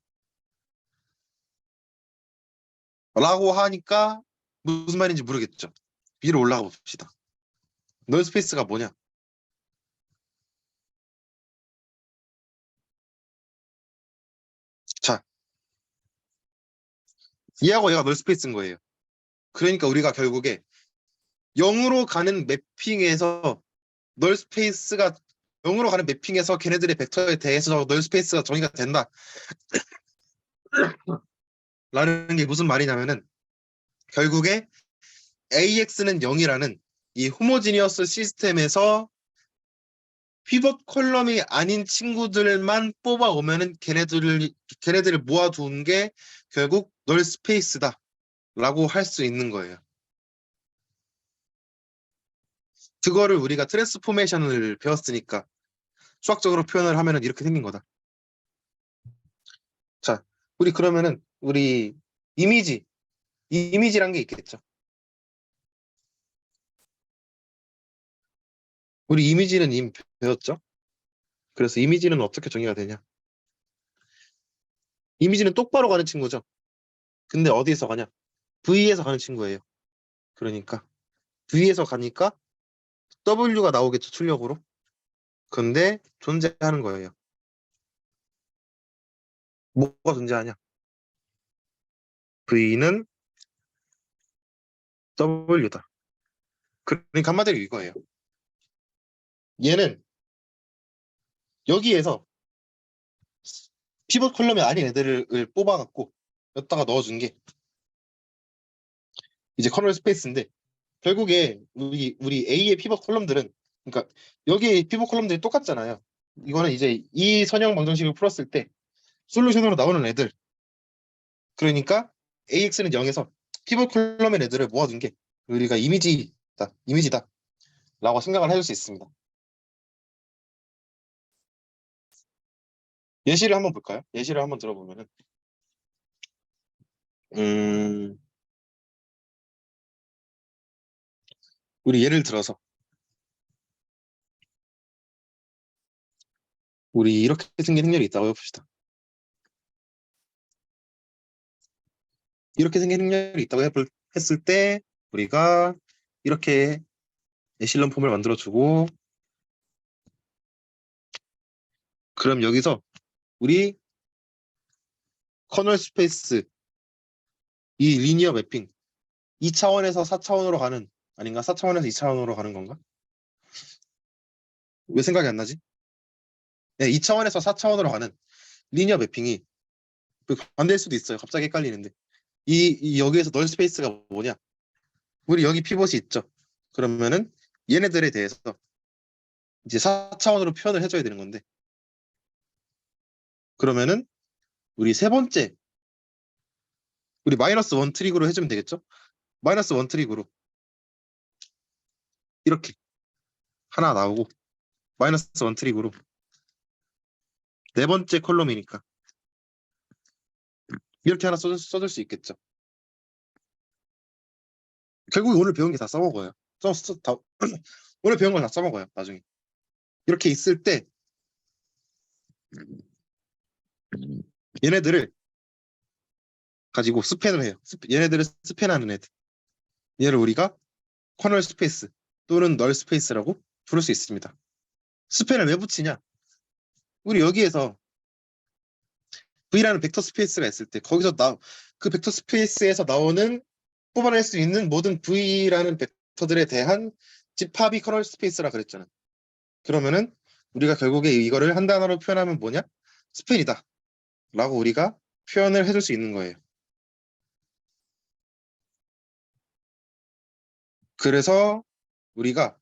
라고 하니까 무슨 말인지 모르겠죠. 위로 올라가 봅시다. 널 스페이스가 뭐냐? 자, 얘하고 얘가 널 스페이스인 거예요. 그러니까 우리가 결국에 0으로 가는 매핑에서 널 스페이스가 0으로 가는 매핑에서 걔네들의 벡터에 대해서 널 스페이스가 정의가 된다. 라는 게 무슨 말이냐면은 결국에 AX는 0이라는 이 호모지니어스 시스템에서 피벗 컬럼이 아닌 친구들만 뽑아오면은 걔네들을 모아두은 게 결국 널 스페이스다 라고 할 수 있는 거예요. 그거를 우리가 트랜스포메이션을 배웠으니까 수학적으로 표현을 하면은 이렇게 생긴 거다. 자, 우리 그러면은 우리 이미지란 게 있겠죠. 우리 이미지는 이미 배웠죠. 그래서 이미지는 어떻게 정의가 되냐? 이미지는 똑바로 가는 친구죠. 근데 어디에서 가냐? V에서 가는 친구예요. 그러니까 V에서 가니까 W가 나오겠죠, 출력으로. 근데 존재하는 거예요. 뭐가 존재하냐? V는 W다. 그러니까 한마디로 이거예요. 얘는 여기에서 피벗 컬럼이 아닌 애들을 뽑아갖고 여기다가 넣어준 게 이제 커널 스페이스인데, 결국에 우리 A의 피벗 컬럼들은, 그러니까 여기 피벗 컬럼들이 똑같잖아요. 이거는 이제 이 선형 방정식을 풀었을 때 솔루션으로 나오는 애들. 그러니까 AX는 0에서 피벗 컬럼의 애들을 모아둔 게 우리가 이미지다 라고 생각을 해줄 수 있습니다. 예시를 한번 볼까요? 예시를 한번 들어보면은 음, 우리 예를 들어서 우리 이렇게 생긴 행렬이 있다고 해봅시다. 이렇게 생긴 행렬이 있다고 했을 때 우리가 이렇게 에실론 폼을 만들어주고, 그럼 여기서 우리 커널 스페이스 이 리니어 매핑 2차원에서 4차원으로 가는, 아닌가? 4차원에서 2차원으로 가는 건가? 왜 생각이 안 나지? 네, 2차원에서 4차원으로 가는 리니어 매핑이 반대일 수도 있어요. 갑자기 헷갈리는데. 이 여기에서 널 스페이스가 뭐냐? 우리 여기 피벗이 있죠. 그러면은 얘네들에 대해서 이제 4차원으로 표현을 해줘야 되는 건데, 그러면은 우리 세 번째, 우리 마이너스 원 트릭으로 해주면 되겠죠? 마이너스 원 트릭으로 이렇게 하나 나오고, 마이너스 원 트릭으로 네 번째 컬럼이니까 이렇게 하나 써줄 수 있겠죠. 결국 오늘 배운 게 다 써먹어요. 오늘 배운 걸 다 써먹어요, 나중에. 이렇게 있을 때 얘네들을 가지고 스팬을 해요. 얘네들을 스팬하는 애들. 얘를 우리가 커널 스페이스 또는 널 스페이스라고 부를 수 있습니다. 스팬을 왜 붙이냐? 우리 여기에서 V라는 벡터 스페이스가 있을 때 거기서 그 벡터 스페이스에서 나오는, 뽑아낼 수 있는 모든 V라는 벡터들에 대한 집합이 커널 스페이스라 그랬잖아. 그러면은 우리가 결국에 이거를 한 단어로 표현하면 뭐냐? 스팬이다 라고 우리가 표현을 해줄 수 있는 거예요. 그래서 우리가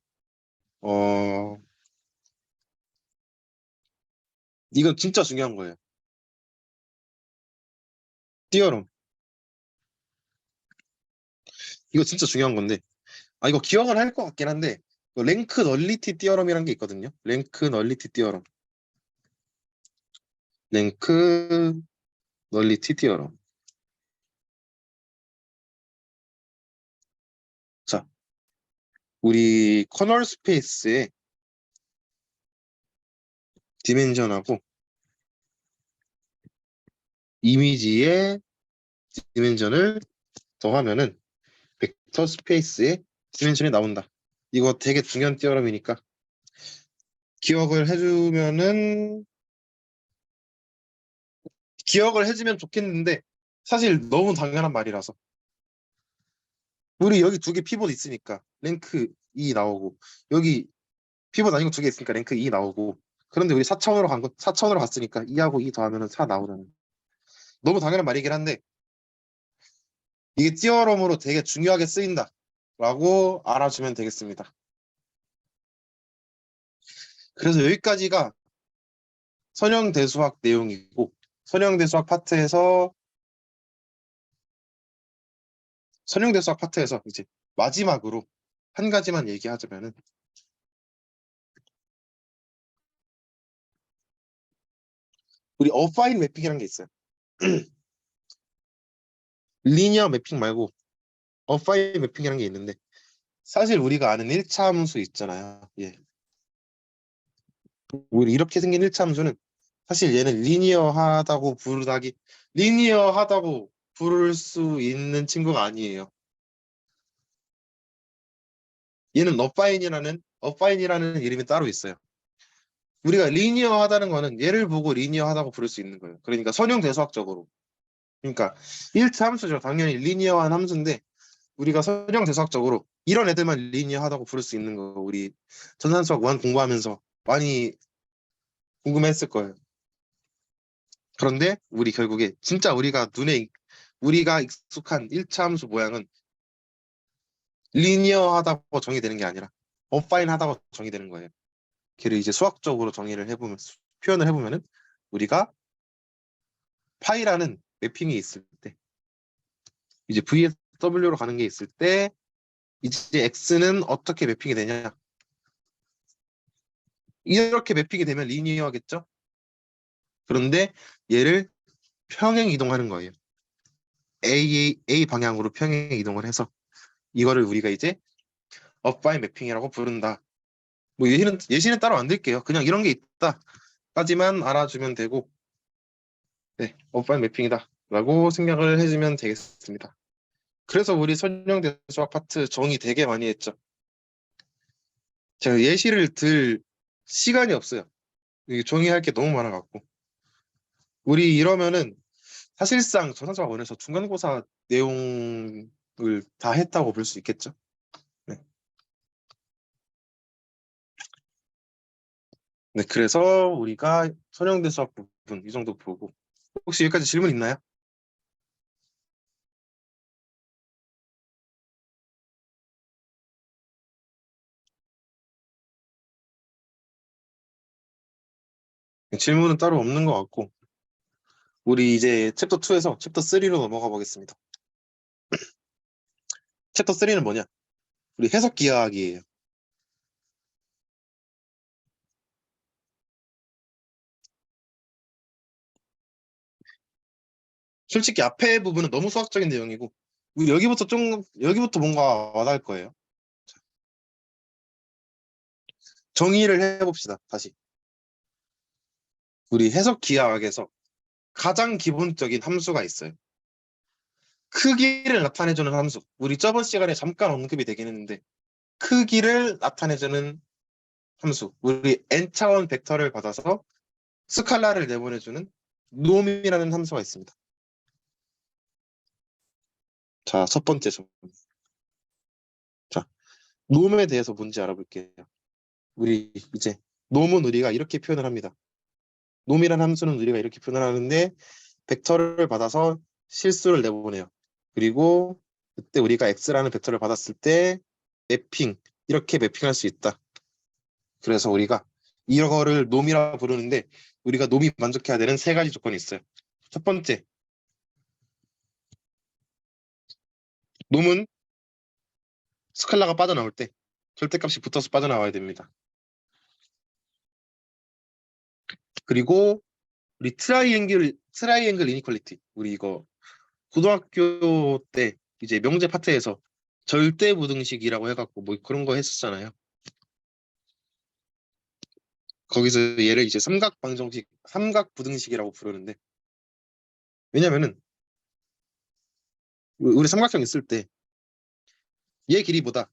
이건 진짜 중요한 거예요. 띠어럼. 이거 진짜 중요한 건데, 이거 기억은 할 것 같긴 한데, 랭크 널리티 띠어럼이라는 게 있거든요. 랭크 널리티 띠어럼. 랭크 널리티 띠어럼. 자, 우리 커널 스페이스의 디멘전하고 이미지의 디멘전을 더하면은 벡터 스페이스의 디멘전이 나온다. 이거 되게 중요한 띠어럼이니까 기억을 해주면 좋겠는데, 사실 너무 당연한 말이라서. 우리 여기 두 개 피봇 있으니까 랭크 2 나오고, 여기 피봇 아닌 거 두 개 있으니까 랭크 2 나오고, 그런데 우리 4차원으로 갔으니까 2하고 2 더하면 4 나오잖아요. 너무 당연한 말이긴 한데 이게 띠어럼으로 되게 중요하게 쓰인다 라고 알아주면 되겠습니다. 그래서 여기까지가 선형대수학 내용이고, 선형대수학 파트에서 이제 마지막으로 한 가지만 얘기하자면은, 우리 어파인 매핑이라는 게 있어요. 리니어 매핑 말고 어파인 매핑이라는 게 있는데, 사실 우리가 아는 1차 함수 있잖아요. 예. 우리 이렇게 생긴 1차 함수는 사실 얘는 리니어하다고 부를 수 있는 친구가 아니에요. 얘는 어파인이라는 이름이 따로 있어요. 우리가 리니어하다는 거는 얘를 보고 리니어하다고 부를 수 있는 거예요. 그러니까 선형대수학적으로. 그러니까 1차 함수죠. 당연히 리니어한 함수인데 우리가 선형대수학적으로 이런 애들만 리니어하다고 부를 수 있는 거 우리 전산수학 1 공부하면서 많이 궁금했을 거예요. 그런데 우리 결국에 진짜 우리가 익숙한 1차 함수 모양은 리니어하다고 정의되는 게 아니라 어파인하다고 정의되는 거예요. 걔를 이제 수학적으로 표현을 해보면은 우리가 파이라는 매핑이 있을 때 이제 V에서 W로 가는 게 있을 때 이제 X는 어떻게 매핑이 되냐? 이렇게 매핑이 되면 리니어하겠죠? 그런데 얘를 평행 이동하는 거예요. A 방향으로 평행 이동을 해서 이거를 우리가 이제 어파인 매핑이라고 부른다. 뭐 예시는 따로 안 들게요. 그냥 이런 게 있다까지만 알아주면 되고, 네, 어파인 매핑이다라고 생각을 해주면 되겠습니다. 그래서 우리 선형대 수학 파트 정의 되게 많이 했죠. 제가 예시를 들 시간이 없어요. 이게 정의할 게 너무 많아갖고. 우리 이러면은 사실상 전산수학원에서 중간고사 내용을 다 했다고 볼 수 있겠죠. 네. 네, 그래서 우리가 선형대 수학 부분 이 정도 보고 혹시 여기까지 질문 있나요? 네, 질문은 따로 없는 것 같고 우리 이제 챕터 2에서 챕터 3로 넘어가 보겠습니다. 챕터 3는 뭐냐? 우리 해석 기하학이에요. 솔직히 앞에 부분은 너무 수학적인 내용이고 우리 여기부터 뭔가 와닿을 거예요. 정의를 해봅시다. 다시. 우리 해석 기하학에서 가장 기본적인 함수가 있어요. 크기를 나타내주는 함수. 우리 저번 시간에 잠깐 언급이 되긴 했는데 크기를 나타내주는 함수. 우리 n차원 벡터를 받아서 스칼라를 내보내주는 놈이라는 함수가 있습니다. 자, 첫 번째 점. 자, 놈에 대해서 뭔지 알아볼게요. 우리 이제 놈은 우리가 이렇게 표현을 합니다. 놈이라는 함수는 우리가 이렇게 표현을 하는데 벡터를 받아서 실수를 내보내요. 그리고 그때 우리가 x라는 벡터를 받았을 때 이렇게 매핑할 수 있다. 그래서 우리가 이거를 놈이라 부르는데 우리가 놈이 만족해야 되는 세 가지 조건이 있어요. 첫 번째, 놈은 스칼라가 빠져나올 때 절대값이 붙어서 빠져나와야 됩니다. 그리고 우리 트라이앵글 이니퀄리티 우리 이거 고등학교 때 이제 명제 파트에서 절대부등식이라고 해갖고 뭐 그런 거 했었잖아요. 거기서 얘를 이제 삼각부등식이라고 부르는데 왜냐면은 우리 삼각형 있을 때 얘 길이보다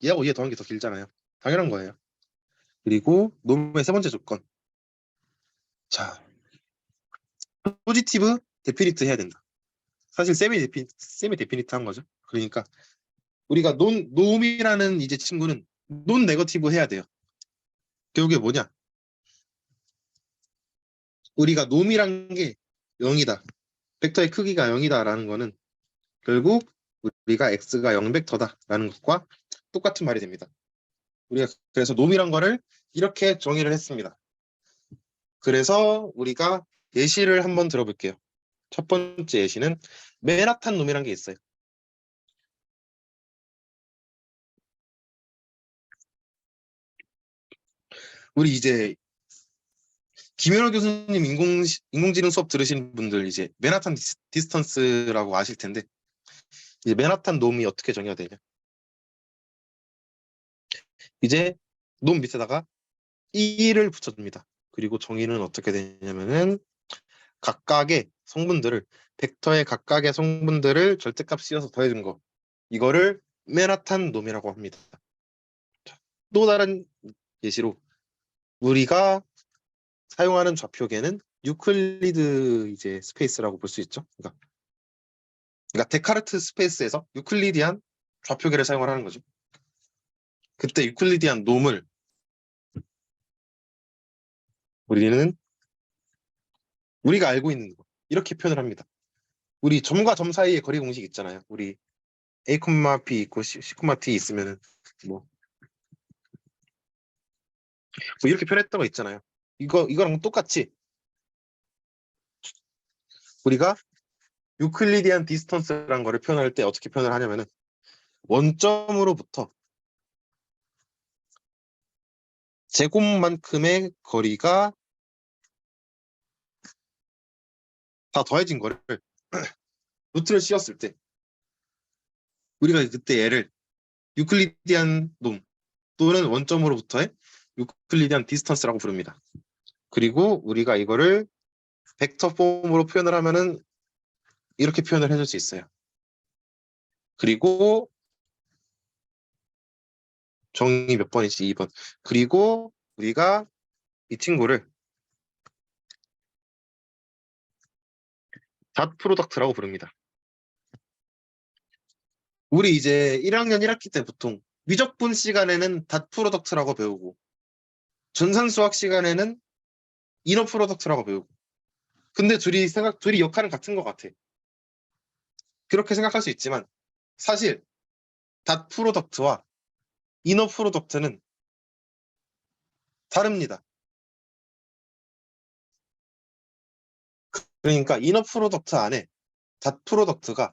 얘하고 얘 더한 게 더 길잖아요. 당연한 거예요. 그리고 놈의 세 번째 조건. 자, 포지티브 데피니트 해야 된다. 사실 세미 데피니트 한 거죠. 그러니까 우리가 놈이라는 이제 친구는 논 네거티브 해야 돼요. 결국에 뭐냐? 우리가 놈이란 게 0이다. 벡터의 크기가 0이다라는 거는 결국 우리가 x가 0벡터다라는 것과 똑같은 말이 됩니다. 우리가 그래서 놈이란 거를 이렇게 정의를 했습니다. 그래서 우리가 예시를 한번 들어볼게요. 첫 번째 예시는 맨하탄 놈이란 게 있어요. 우리 이제 김현호 교수님 인공지능 수업 들으신 분들 이제 맨하탄 디스턴스라고 아실 텐데 이제 맨하탄 놈이 어떻게 정의가 되냐? 이제 놈 밑에다가 1을 붙여줍니다. 그리고 정의는 어떻게 되냐면은 각각의 성분들을 벡터의 각각의 성분들을 절대값 씌워서 더해준 거 이거를 맨하탄 놈이라고 합니다. 자, 또 다른 예시로 우리가 사용하는 좌표계는 유클리드 이제 스페이스라고 볼 수 있죠. 그러니까 데카르트 스페이스에서 유클리디안 좌표계를 사용을 하는 거죠. 그때 유클리디안 놈을 우리는 우리가 알고 있는 거 이렇게 표현을 합니다. 우리 점과 점 사이의 거리 공식 있잖아요. 우리 a, b 있고 c, t 있으면은 뭐, 뭐 이렇게 표현했던 거 있잖아요. 이거랑 똑같이 우리가 유클리디안 디스턴스라는 거를 표현할 때 어떻게 표현을 하냐면은 원점으로부터 제곱만큼의 거리가 다 더해진 거를 루트를 씌웠을 때 우리가 그때 얘를 유클리디안 놈 또는 원점으로부터의 유클리디안 디스턴스라고 부릅니다. 그리고 우리가 이거를 벡터 폼으로 표현을 하면은 이렇게 표현을 해줄 수 있어요. 그리고 정의 몇 번이지? 2번. 그리고 우리가 이 친구를 닷 프로덕트라고 부릅니다. 우리 이제 1학년 1학기 때 보통 미적분 시간에는 닷 프로덕트라고 배우고 전산 수학 시간에는 이너 프로덕트라고 배우고 근데 둘이 역할은 같은 것 같아. 그렇게 생각할 수 있지만 사실 닷 프로덕트와 이너 프로덕트는 다릅니다. 그러니까 이너 프로덕트 안에 닷 프로덕트가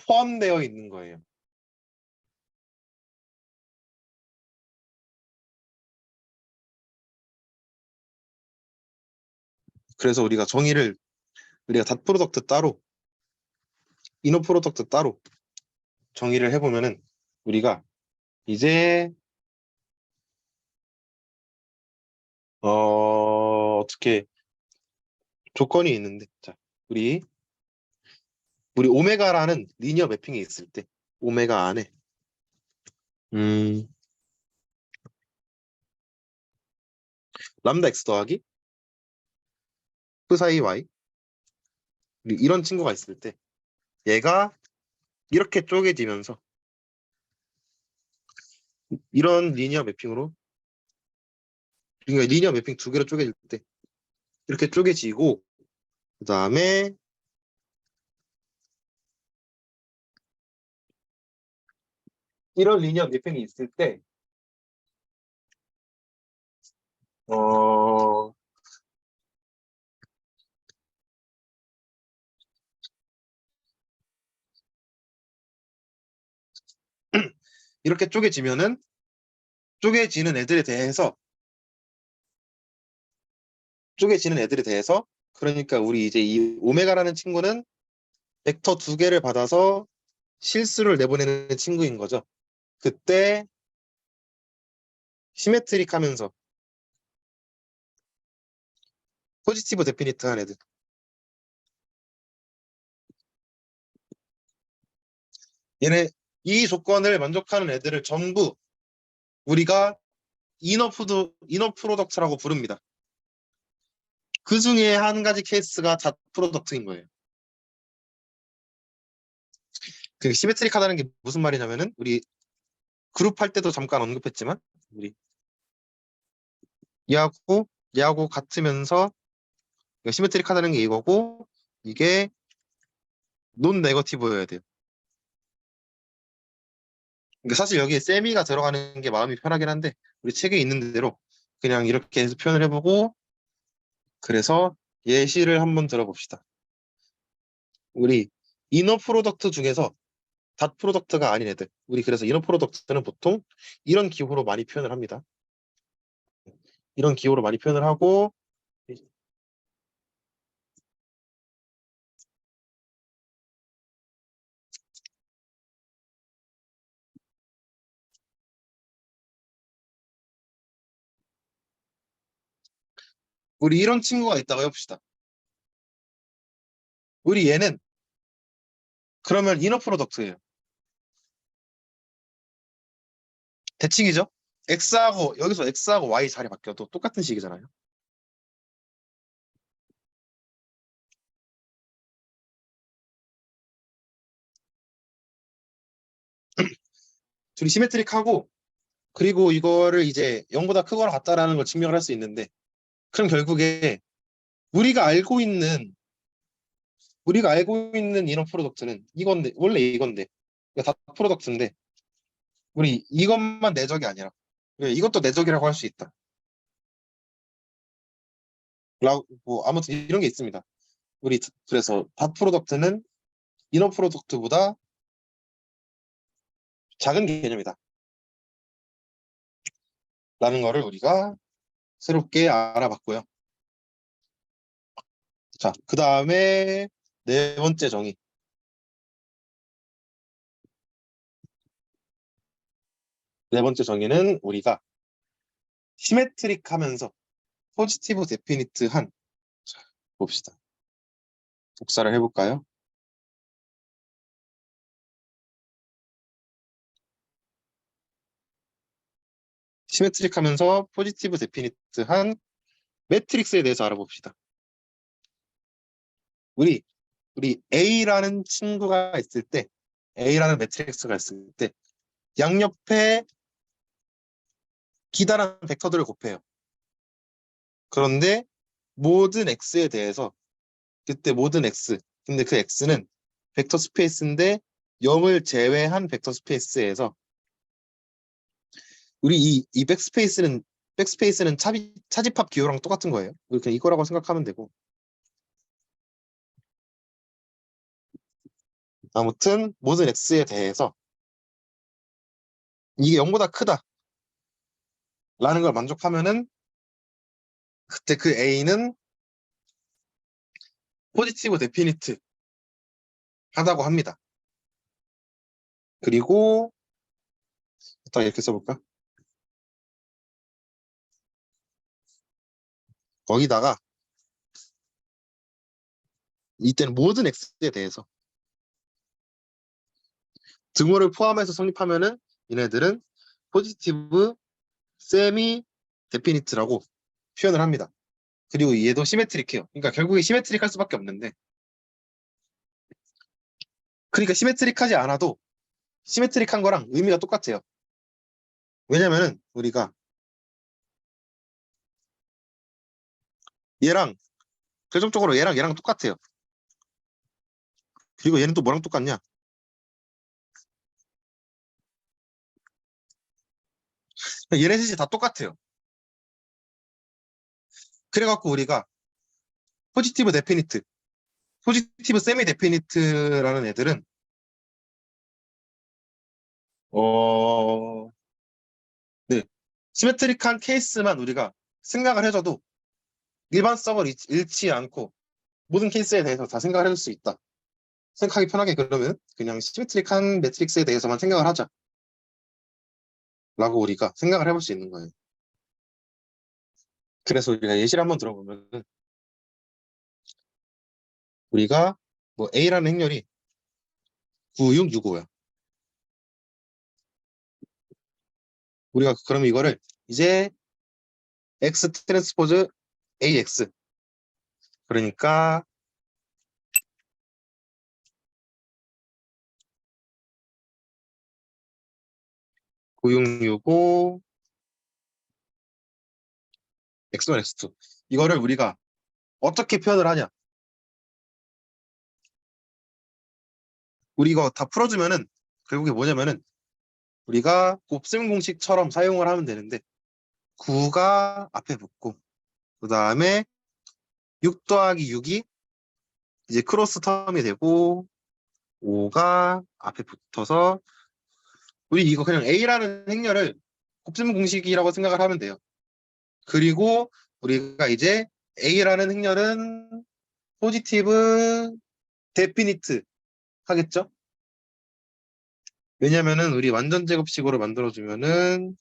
포함되어 있는 거예요. 그래서 우리가 닷 프로덕트 따로 이너 프로덕트 따로 정의를 해보면은 우리가 이제 어떻게 조건이 있는데 자 우리 오메가라는 리니어 매핑이 있을 때 오메가 안에 음 람다 x 더하기 프 사이 y 이런 친구가 있을 때 얘가 이렇게 쪼개지면서 이런 리니어 매핑으로 그러니까 리니어 매핑 두 개로 쪼개질 때 이렇게 쪼개지고 그 다음에 이런 리니어 매핑이 있을 때 어, 이렇게 쪼개지면은 쪼개지는 애들에 대해서 그러니까 우리 이제 이 오메가라는 친구는 벡터 두 개를 받아서 실수를 내보내는 친구인 거죠. 그때 시메트릭 하면서 포지티브 데피니트 한 애들 얘네 이 조건을 만족하는 애들을 전부 우리가 이너 프로덕트라고 부릅니다. 그 중에 한 가지 케이스가 잣 프로덕트인 거예요. 그 시메트릭하다는 게 무슨 말이냐면은 우리 그룹 할 때도 잠깐 언급했지만 우리 얘하고 같으면서 시메트릭하다는 게 이거고 이게 논 네거티브여야 돼요. 그러니까 사실 여기에 세미가 들어가는 게 마음이 편하긴 한데 우리 책에 있는 대로 그냥 이렇게 해서 표현을 해보고 그래서 예시를 한번 들어봅시다. 우리 이너 프로덕트 중에서 닷 프로덕트가 아닌 애들 우리 그래서 이너 프로덕트는 보통 이런 기호로 많이 표현을 합니다. 이런 기호로 많이 표현을 하고 우리 이런 친구가 있다고 해봅시다. 우리 얘는 그러면 이너 프로덕트예요. 대칭이죠? X하고 여기서 X하고 Y 자리 바뀌어도 똑같은 식이잖아요. 둘이 시메트릭하고 그리고 이거를 이제 0보다 크거나 같다라는 걸 증명을 할 수 있는데 그럼 결국에 우리가 알고 있는 이너 프로덕트는 이건데 원래 이건데 다 프로덕트인데 우리 이것만 내적이 아니라 이것도 내적이라고 할 수 있다. 라고 뭐 아무튼 이런 게 있습니다. 우리 그래서 닷 프로덕트는 이너 프로덕트보다 작은 개념이다. 라는 거를 우리가 새롭게 알아봤고요. 자, 그 다음에 네 번째 정의. 네 번째 정의는 우리가 시메트릭 하면서 포지티브 데피니트한 자, 봅시다. 복사를 해볼까요? 시메트릭 하면서 포지티브 데피니트한 매트릭스에 대해서 알아봅시다. 우리 A라는 친구가 있을 때 A라는 매트릭스가 있을 때 양옆에 기다란 벡터들을 곱해요. 그런데 모든 X에 대해서 그때 모든 X 근데 그 X는 벡터 스페이스인데 0을 제외한 벡터 스페이스에서 우리 이 백스페이스는 차집합 기호랑 똑같은 거예요. 그냥 이거라고 생각하면 되고 아무튼 모든 X에 대해서 이게 0보다 크다 라는 걸 만족하면은 그때 그 A는 포지티브 데피니트 하다고 합니다. 그리고 딱 이렇게 써볼까? 거기다가 이때는 모든 X에 대해서 등호를 포함해서 성립하면은 얘네들은 포지티브 세미 데피니트라고 표현을 합니다. 그리고 얘도 시메트릭해요. 그러니까 결국에 시메트릭할 수밖에 없는데 그러니까 시메트릭하지 않아도 시메트릭한 거랑 의미가 똑같아요. 왜냐면은 우리가 얘랑 결정적으로 얘랑 똑같아요. 그리고 얘는 또 뭐랑 똑같냐? 얘네 셋이 다 똑같아요. 그래갖고 우리가 포지티브 데피니트, 포지티브 세미 데피니트라는 애들은 어, 네, 시메트릭한 케이스만 우리가 생각을 해줘도 일반성을 잃지 않고 모든 케이스에 대해서 다 생각을 해줄 수 있다. 생각하기 편하게 그러면 그냥 시메트릭한 매트릭스에 대해서만 생각을 하자. 라고 우리가 생각을 해볼 수 있는 거예요. 그래서 우리가 예시를 한번 들어보면 우리가 뭐 A라는 행렬이 9, 6, 6, 5야. 우리가 그럼 이거를 이제 X 트랜스포즈 AX 그러니까 9665 X1, X2 이거를 우리가 어떻게 표현을 하냐? 우리 이거 다 풀어주면은 결국에 뭐냐면은 우리가 곱셈 공식처럼 사용을 하면 되는데 9가 앞에 붙고 그 다음에 6 더하기 6이 이제 크로스 텀이 되고 5가 앞에 붙어서 우리 이거 그냥 A라는 행렬을 곱셈 공식이라고 생각을 하면 돼요. 그리고 우리가 이제 A라는 행렬은 포지티브 데피니트 하겠죠? 왜냐면은 우리 완전 제곱식으로 만들어주면은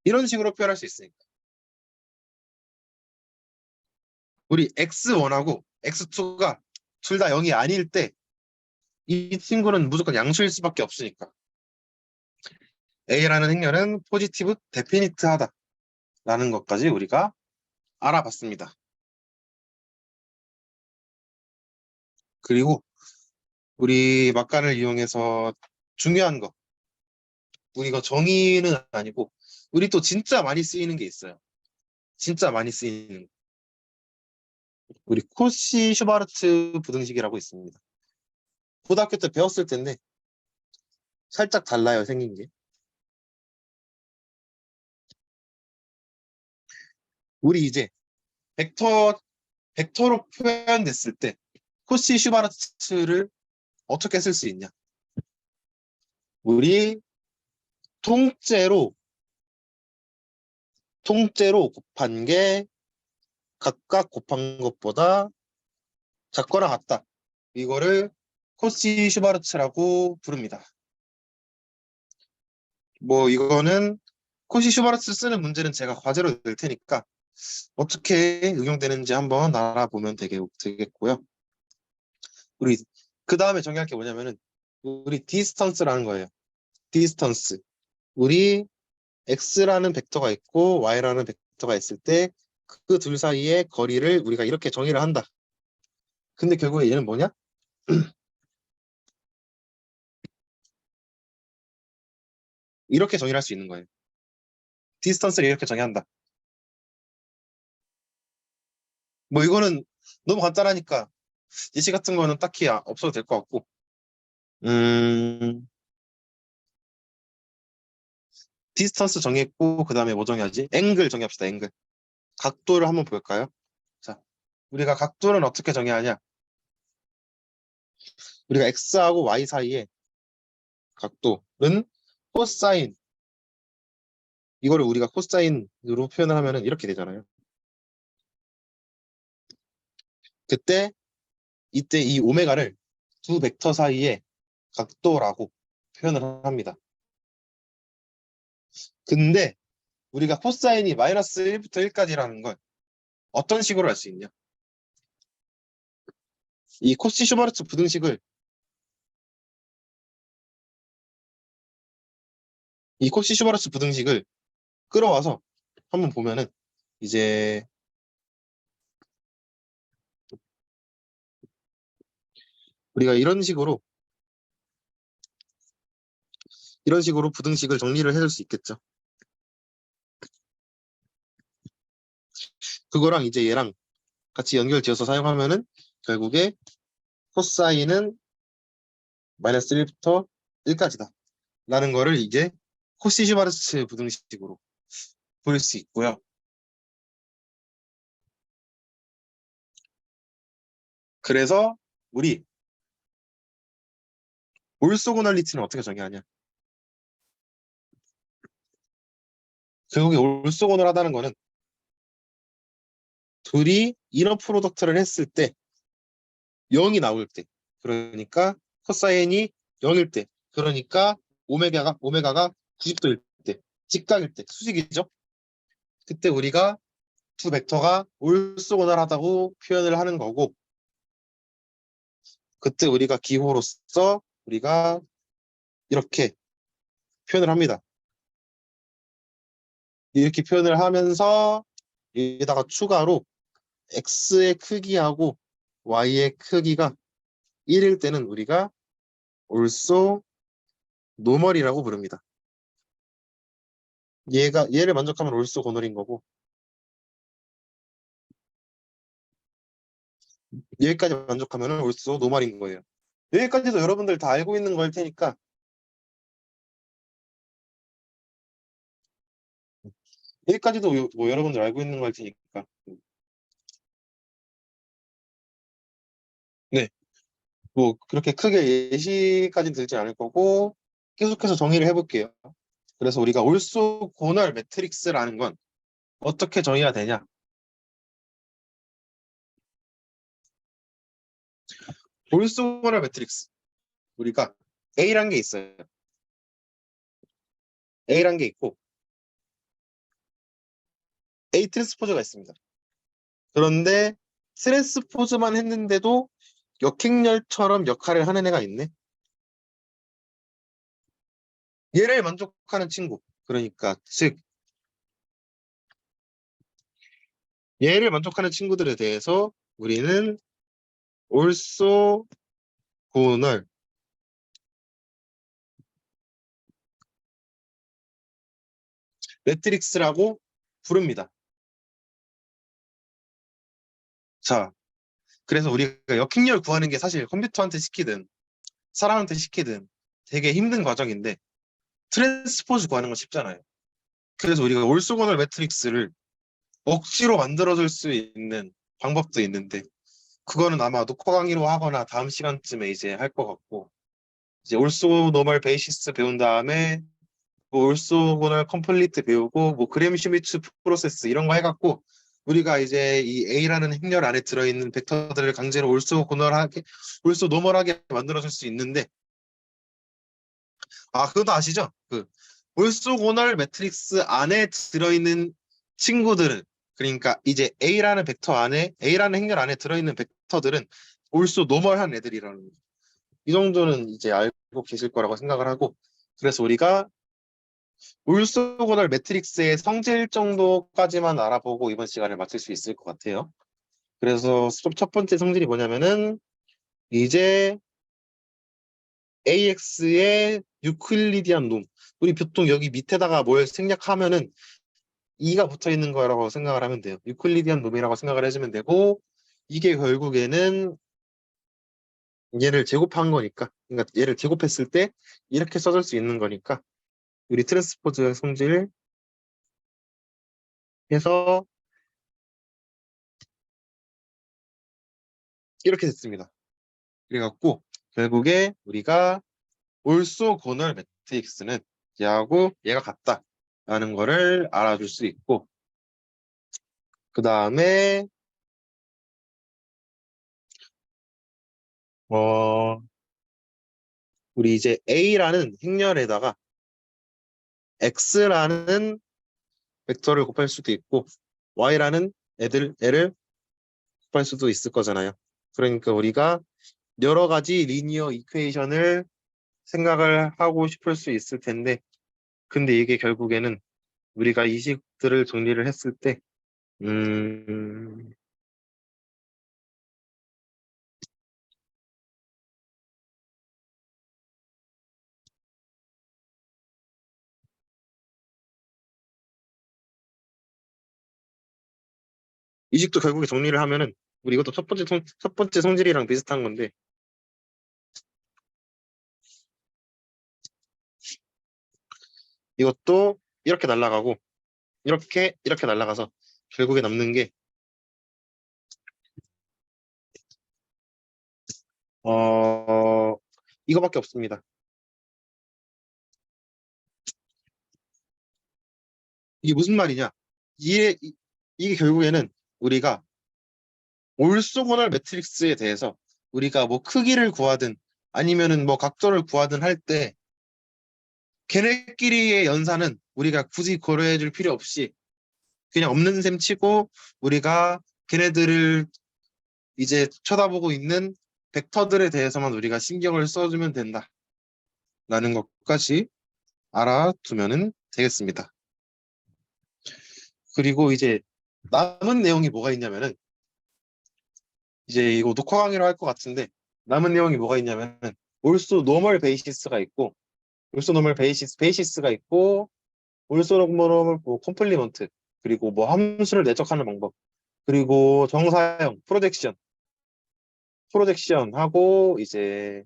이런 식으로 표현할 수 있으니까. 우리 x1하고 x2가 둘 다 0이 아닐 때 이 친구는 무조건 양수일 수밖에 없으니까 A라는 행렬은 포지티브 데피니트하다라는 것까지 우리가 알아봤습니다. 그리고 우리 막간을 이용해서 중요한 거, 우리 이거 정의는 아니고 우리 또 진짜 많이 쓰이는 게 있어요. 진짜 많이 쓰이는 거. 우리 코시 슈바르트 부등식이라고 있습니다. 고등학교 때 배웠을 텐데 살짝 달라요, 생긴 게. 우리 이제 벡터 벡터로 표현됐을 때 코시 슈바르트를 어떻게 쓸 수 있냐? 우리 통째로 곱한 게 각각 곱한 것보다 작거나 같다. 이거를 코시 슈바르츠라고 부릅니다. 뭐 이거는 코시 슈바르츠 쓰는 문제는 제가 과제로 낼 테니까 어떻게 응용되는지 한번 알아보면 되겠고요. 우리 그 다음에 정의할 게 뭐냐면은 우리 디스턴스라는 거예요. 디스턴스. 우리 x라는 벡터가 있고 y라는 벡터가 있을 때 그 둘 사이의 거리를 우리가 이렇게 정의를 한다. 근데 결국에 얘는 뭐냐? 이렇게 정의를 할 수 있는 거예요. 디스턴스를 이렇게 정의한다. 뭐 이거는 너무 간단하니까 예시 같은 거는 딱히 없어도 될 것 같고 음 디스턴스 정했고 그 다음에 뭐 정해야지? 앵글 정해합시다. 앵글. 각도를 한번 볼까요? 자, 우리가 각도는 어떻게 정해야 하냐? 우리가 x하고 y 사이의 각도는 코사인, 이거를 우리가 코사인으로 표현을 하면은 이렇게 되잖아요. 그때 이때 이 오메가를 두 벡터 사이의 각도라고 표현을 합니다. 근데 우리가 코사인이 마이너스 1부터 1까지라는 걸 어떤 식으로 할 수 있냐? 이 코시 슈바르츠 부등식을 이 코시 슈바르츠 부등식을 끌어와서 한번 보면은 이제 우리가 이런 식으로 부등식을 정리를 해줄 수 있겠죠. 그거랑 이제 얘랑 같이 연결지어서 사용하면은 결국에 코사인은 마이너스 1부터 1까지다 라는 거를 이제 코시 슈바르츠 부등식으로 볼 수 있고요. 그래서 우리 올소고널리티는 어떻게 정의하냐? 결국에 올소고널하다는 거는 둘이 이너 프로덕트를 했을 때 0이 나올 때, 그러니까 코사인이 0일 때, 그러니까 오메가가 90도일 때, 직각일 때, 수직이죠. 그때 우리가 두 벡터가 올소고널하다고 표현을 하는 거고, 그때 우리가 기호로서 우리가 이렇게 표현을 합니다. 이렇게 표현을 하면서 여기다가 추가로 x의 크기하고 y의 크기가 1일 때는 우리가 also 노멀이라고 부릅니다. 얘를 만족하면 also 고널인 거고, 여기까지 만족하면 also 노멀인 거예요. 여기까지도 여러분들 다 알고 있는 걸 테니까 여기까지도 뭐 여러분들 알고 있는 걸 테니까 네, 뭐 그렇게 크게 예시까지는 들지 않을 거고 계속해서 정의를 해볼게요. 그래서 우리가 올소 고널 매트릭스라는 건 어떻게 정의가 되냐? 올소 고널 매트릭스, 우리가 A란 게 있어요. A란 게 있고 A 트랜스포즈가 있습니다. 그런데 트랜스포즈만 했는데도 역행렬처럼 역할을 하는 애가 있네. 얘를 만족하는 친구. 그러니까 즉 얘를 만족하는 친구들에 대해서 우리는 also gonal 매트릭스라고 부릅니다. 자, 그래서 우리가 역행렬 구하는 게 사실 컴퓨터한테 시키든 사람한테 시키든 되게 힘든 과정인데 트랜스포즈 구하는 건 쉽잖아요. 그래서 우리가 올소고널 매트릭스를 억지로 만들어줄 수 있는 방법도 있는데 그거는 아마 녹화 강의로 하거나 다음 시간쯤에 이제 할 것 같고 이제 올소 노멀 베이시스 배운 다음에 뭐 올소고널 컴플리트 배우고 뭐 그램 슈미츠 프로세스 이런 거 해갖고 우리가 이제 이 A라는 행렬 안에 들어있는 벡터들을 강제로 올소고널하게 올소 노멀하게 만들어줄 수 있는데 그것도 아시죠? 그 올소고널 매트릭스 안에 들어있는 친구들은 그러니까 이제 A라는 벡터 안에 A라는 행렬 안에 들어있는 벡터들은 올소 노멀한 애들이라는 거죠. 이 정도는 이제 알고 계실 거라고 생각을 하고 그래서 우리가 올소고널 매트릭스의 성질 정도까지만 알아보고 이번 시간을 마칠 수 있을 것 같아요. 그래서 첫 번째 성질이 뭐냐면은 이제 AX의 유클리디안 놈. 우리 보통 여기 밑에다가 뭘 생략하면은 2가 붙어 있는 거라고 생각을 하면 돼요. 유클리디안 놈이라고 생각을 해주면 되고 이게 결국에는 얘를 제곱한 거니까 그러니까 얘를 제곱했을 때 이렇게 써줄 수 있는 거니까 우리 트랜스포즈 성질 해서 이렇게 됐습니다. 그래갖고 결국에 우리가 올소고널 매트릭스는 얘하고 얘가 같다라는 거를 알아줄 수 있고 그 다음에 우리 이제 A라는 행렬에다가 X라는 벡터를 곱할 수도 있고 Y라는 애를 곱할 수도 있을 거잖아요. 그러니까 우리가 여러 가지 리니어 이퀘이션을 생각을 하고 싶을 수 있을 텐데 근데 이게 결국에는 우리가 이 식들을 정리를 했을 때 이식도 결국에 정리를 하면은 우리 이것도 첫 번째 성질이랑 비슷한 건데 이것도 이렇게 날아가고 이렇게 날아가서 결국에 남는 게 이거밖에 없습니다. 이게 무슨 말이냐? 이게 결국에는 우리가 올소고널 매트릭스에 대해서 우리가 뭐 크기를 구하든 아니면은 뭐 각도를 구하든 할 때 걔네끼리의 연산은 우리가 굳이 고려해 줄 필요 없이 그냥 없는 셈 치고 우리가 걔네들을 이제 쳐다보고 있는 벡터들에 대해서만 우리가 신경을 써주면 된다라는 것까지 알아두면 되겠습니다. 그리고 이제 남은 내용이 뭐가 있냐면은 이제 이거 녹화 강의로 할 것 같은데 남은 내용이 뭐가 있냐면은 올소 노멀 베이시스가 있고 올소 노멀 베이시스가 있고 올소 노멀 뭐 컴플리먼트 그리고 뭐 함수를 내적하는 방법 그리고 정사형 프로젝션 하고 이제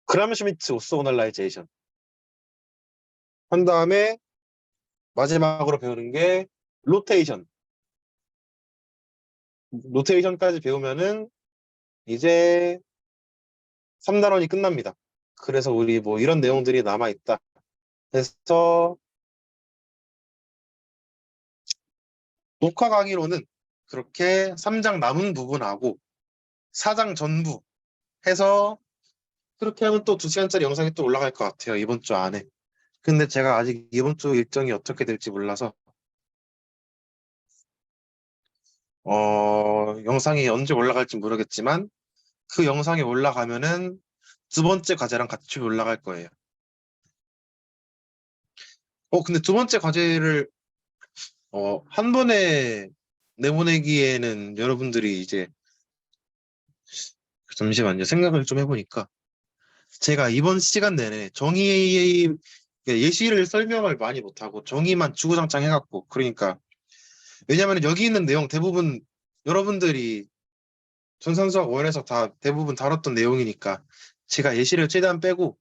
그라메슈미트 오소노라이제이션 한 다음에 마지막으로 배우는 게 로테이션 로테이션까지 배우면은 이제 3단원이 끝납니다. 그래서 우리 뭐 이런 내용들이 남아있다. 그래서 녹화 강의로는 그렇게 3장 남은 부분하고 4장 전부 해서 그렇게 하면 또 2시간짜리 영상이 또 올라갈 것 같아요. 이번 주 안에. 근데 제가 아직 이번 주 일정이 어떻게 될지 몰라서 영상이 언제 올라갈지 모르겠지만 그 영상이 올라가면은 두 번째 과제랑 같이 올라갈 거예요. 근데 두 번째 과제를 한 번에 내보내기에는 여러분들이 이제 잠시만요. 생각을 좀 해보니까 제가 이번 시간 내내 예시를 설명을 많이 못하고 정의만 주구장창 해갖고 그러니까 왜냐면 여기 있는 내용 대부분 여러분들이 전산수학 원에서 다 대부분 다뤘던 내용이니까 제가 예시를 최대한 빼고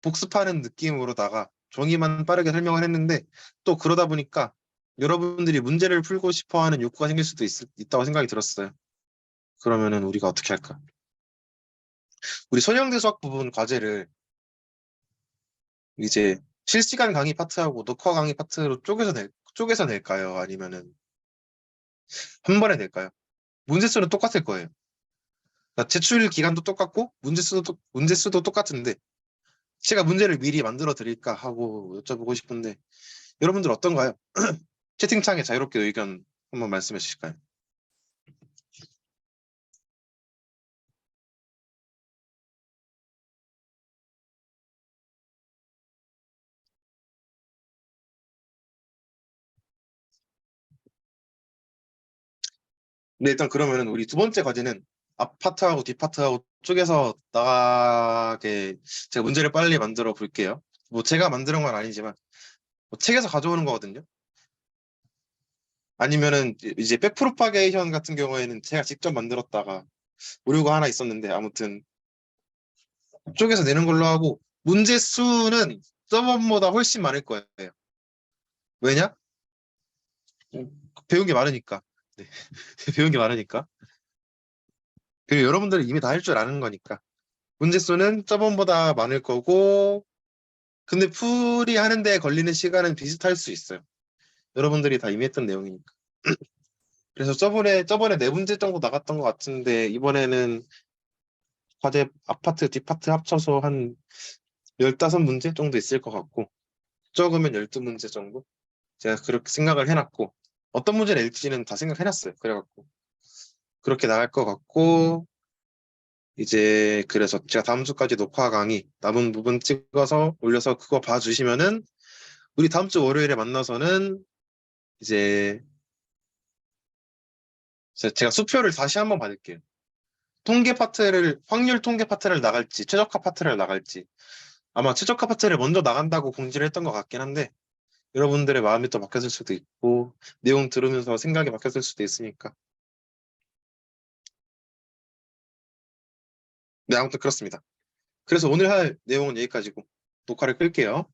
복습하는 느낌으로다가 정의만 빠르게 설명을 했는데 또 그러다 보니까 여러분들이 문제를 풀고 싶어 하는 욕구가 생길 수도 있다고 생각이 들었어요. 그러면은 우리가 어떻게 할까? 우리 손형대 수학 부분 과제를 이제 실시간 강의 파트하고 녹화 강의 파트로 쪼개서 낼까요? 아니면은 한 번에 낼까요? 문제 수는 똑같을 거예요. 그러니까 제출 기간도 똑같고 문제 수도 똑같은데 제가 문제를 미리 만들어 드릴까 하고 여쭤보고 싶은데 여러분들 어떤가요? 채팅창에 자유롭게 의견 한번 말씀해 주실까요? 네, 일단 그러면은 우리 두 번째 과제는 앞 파트하고 뒷 파트하고 쪼개서 나가게 제가 문제를 빨리 만들어 볼게요. 뭐 제가 만드는 건 아니지만 뭐 책에서 가져오는 거거든요. 아니면은 이제 백프로파게이션 같은 경우에는 제가 직접 만들었다가 오류가 하나 있었는데 아무튼 쪽에서 내는 걸로 하고 문제 수는 저번보다 훨씬 많을 거예요. 왜냐? 배운 게 많으니까. 네. 배운 게 많으니까. 그리고 여러분들은 이미 다 할 줄 아는 거니까. 문제 수는 저번보다 많을 거고 근데 풀이 하는데 걸리는 시간은 비슷할 수 있어요. 여러분들이 다 이미 했던 내용이니까. 그래서 저번에 네 문제 정도 나갔던 것 같은데 이번에는 과제 앞파트 뒷파트 합쳐서 한 15문제 정도 있을 것 같고 적으면 12문제 정도? 제가 그렇게 생각을 해놨고 어떤 문제를 낼지는 다 생각해놨어요. 그래갖고 그렇게 나갈 것 같고 이제 그래서 제가 다음 주까지 녹화 강의 남은 부분 찍어서 올려서 그거 봐주시면은 우리 다음 주 월요일에 만나서는 이제 제가 수표를 다시 한번 받을게요. 확률 통계 파트를 나갈지 최적화 파트를 나갈지 아마 최적화 파트를 먼저 나간다고 공지를 했던 것 같긴 한데 여러분들의 마음이 또 바뀌었을 수도 있고 내용 들으면서 생각이 바뀌었을 수도 있으니까 네 아무튼 그렇습니다. 그래서 오늘 할 내용은 여기까지고 녹화를 끌게요.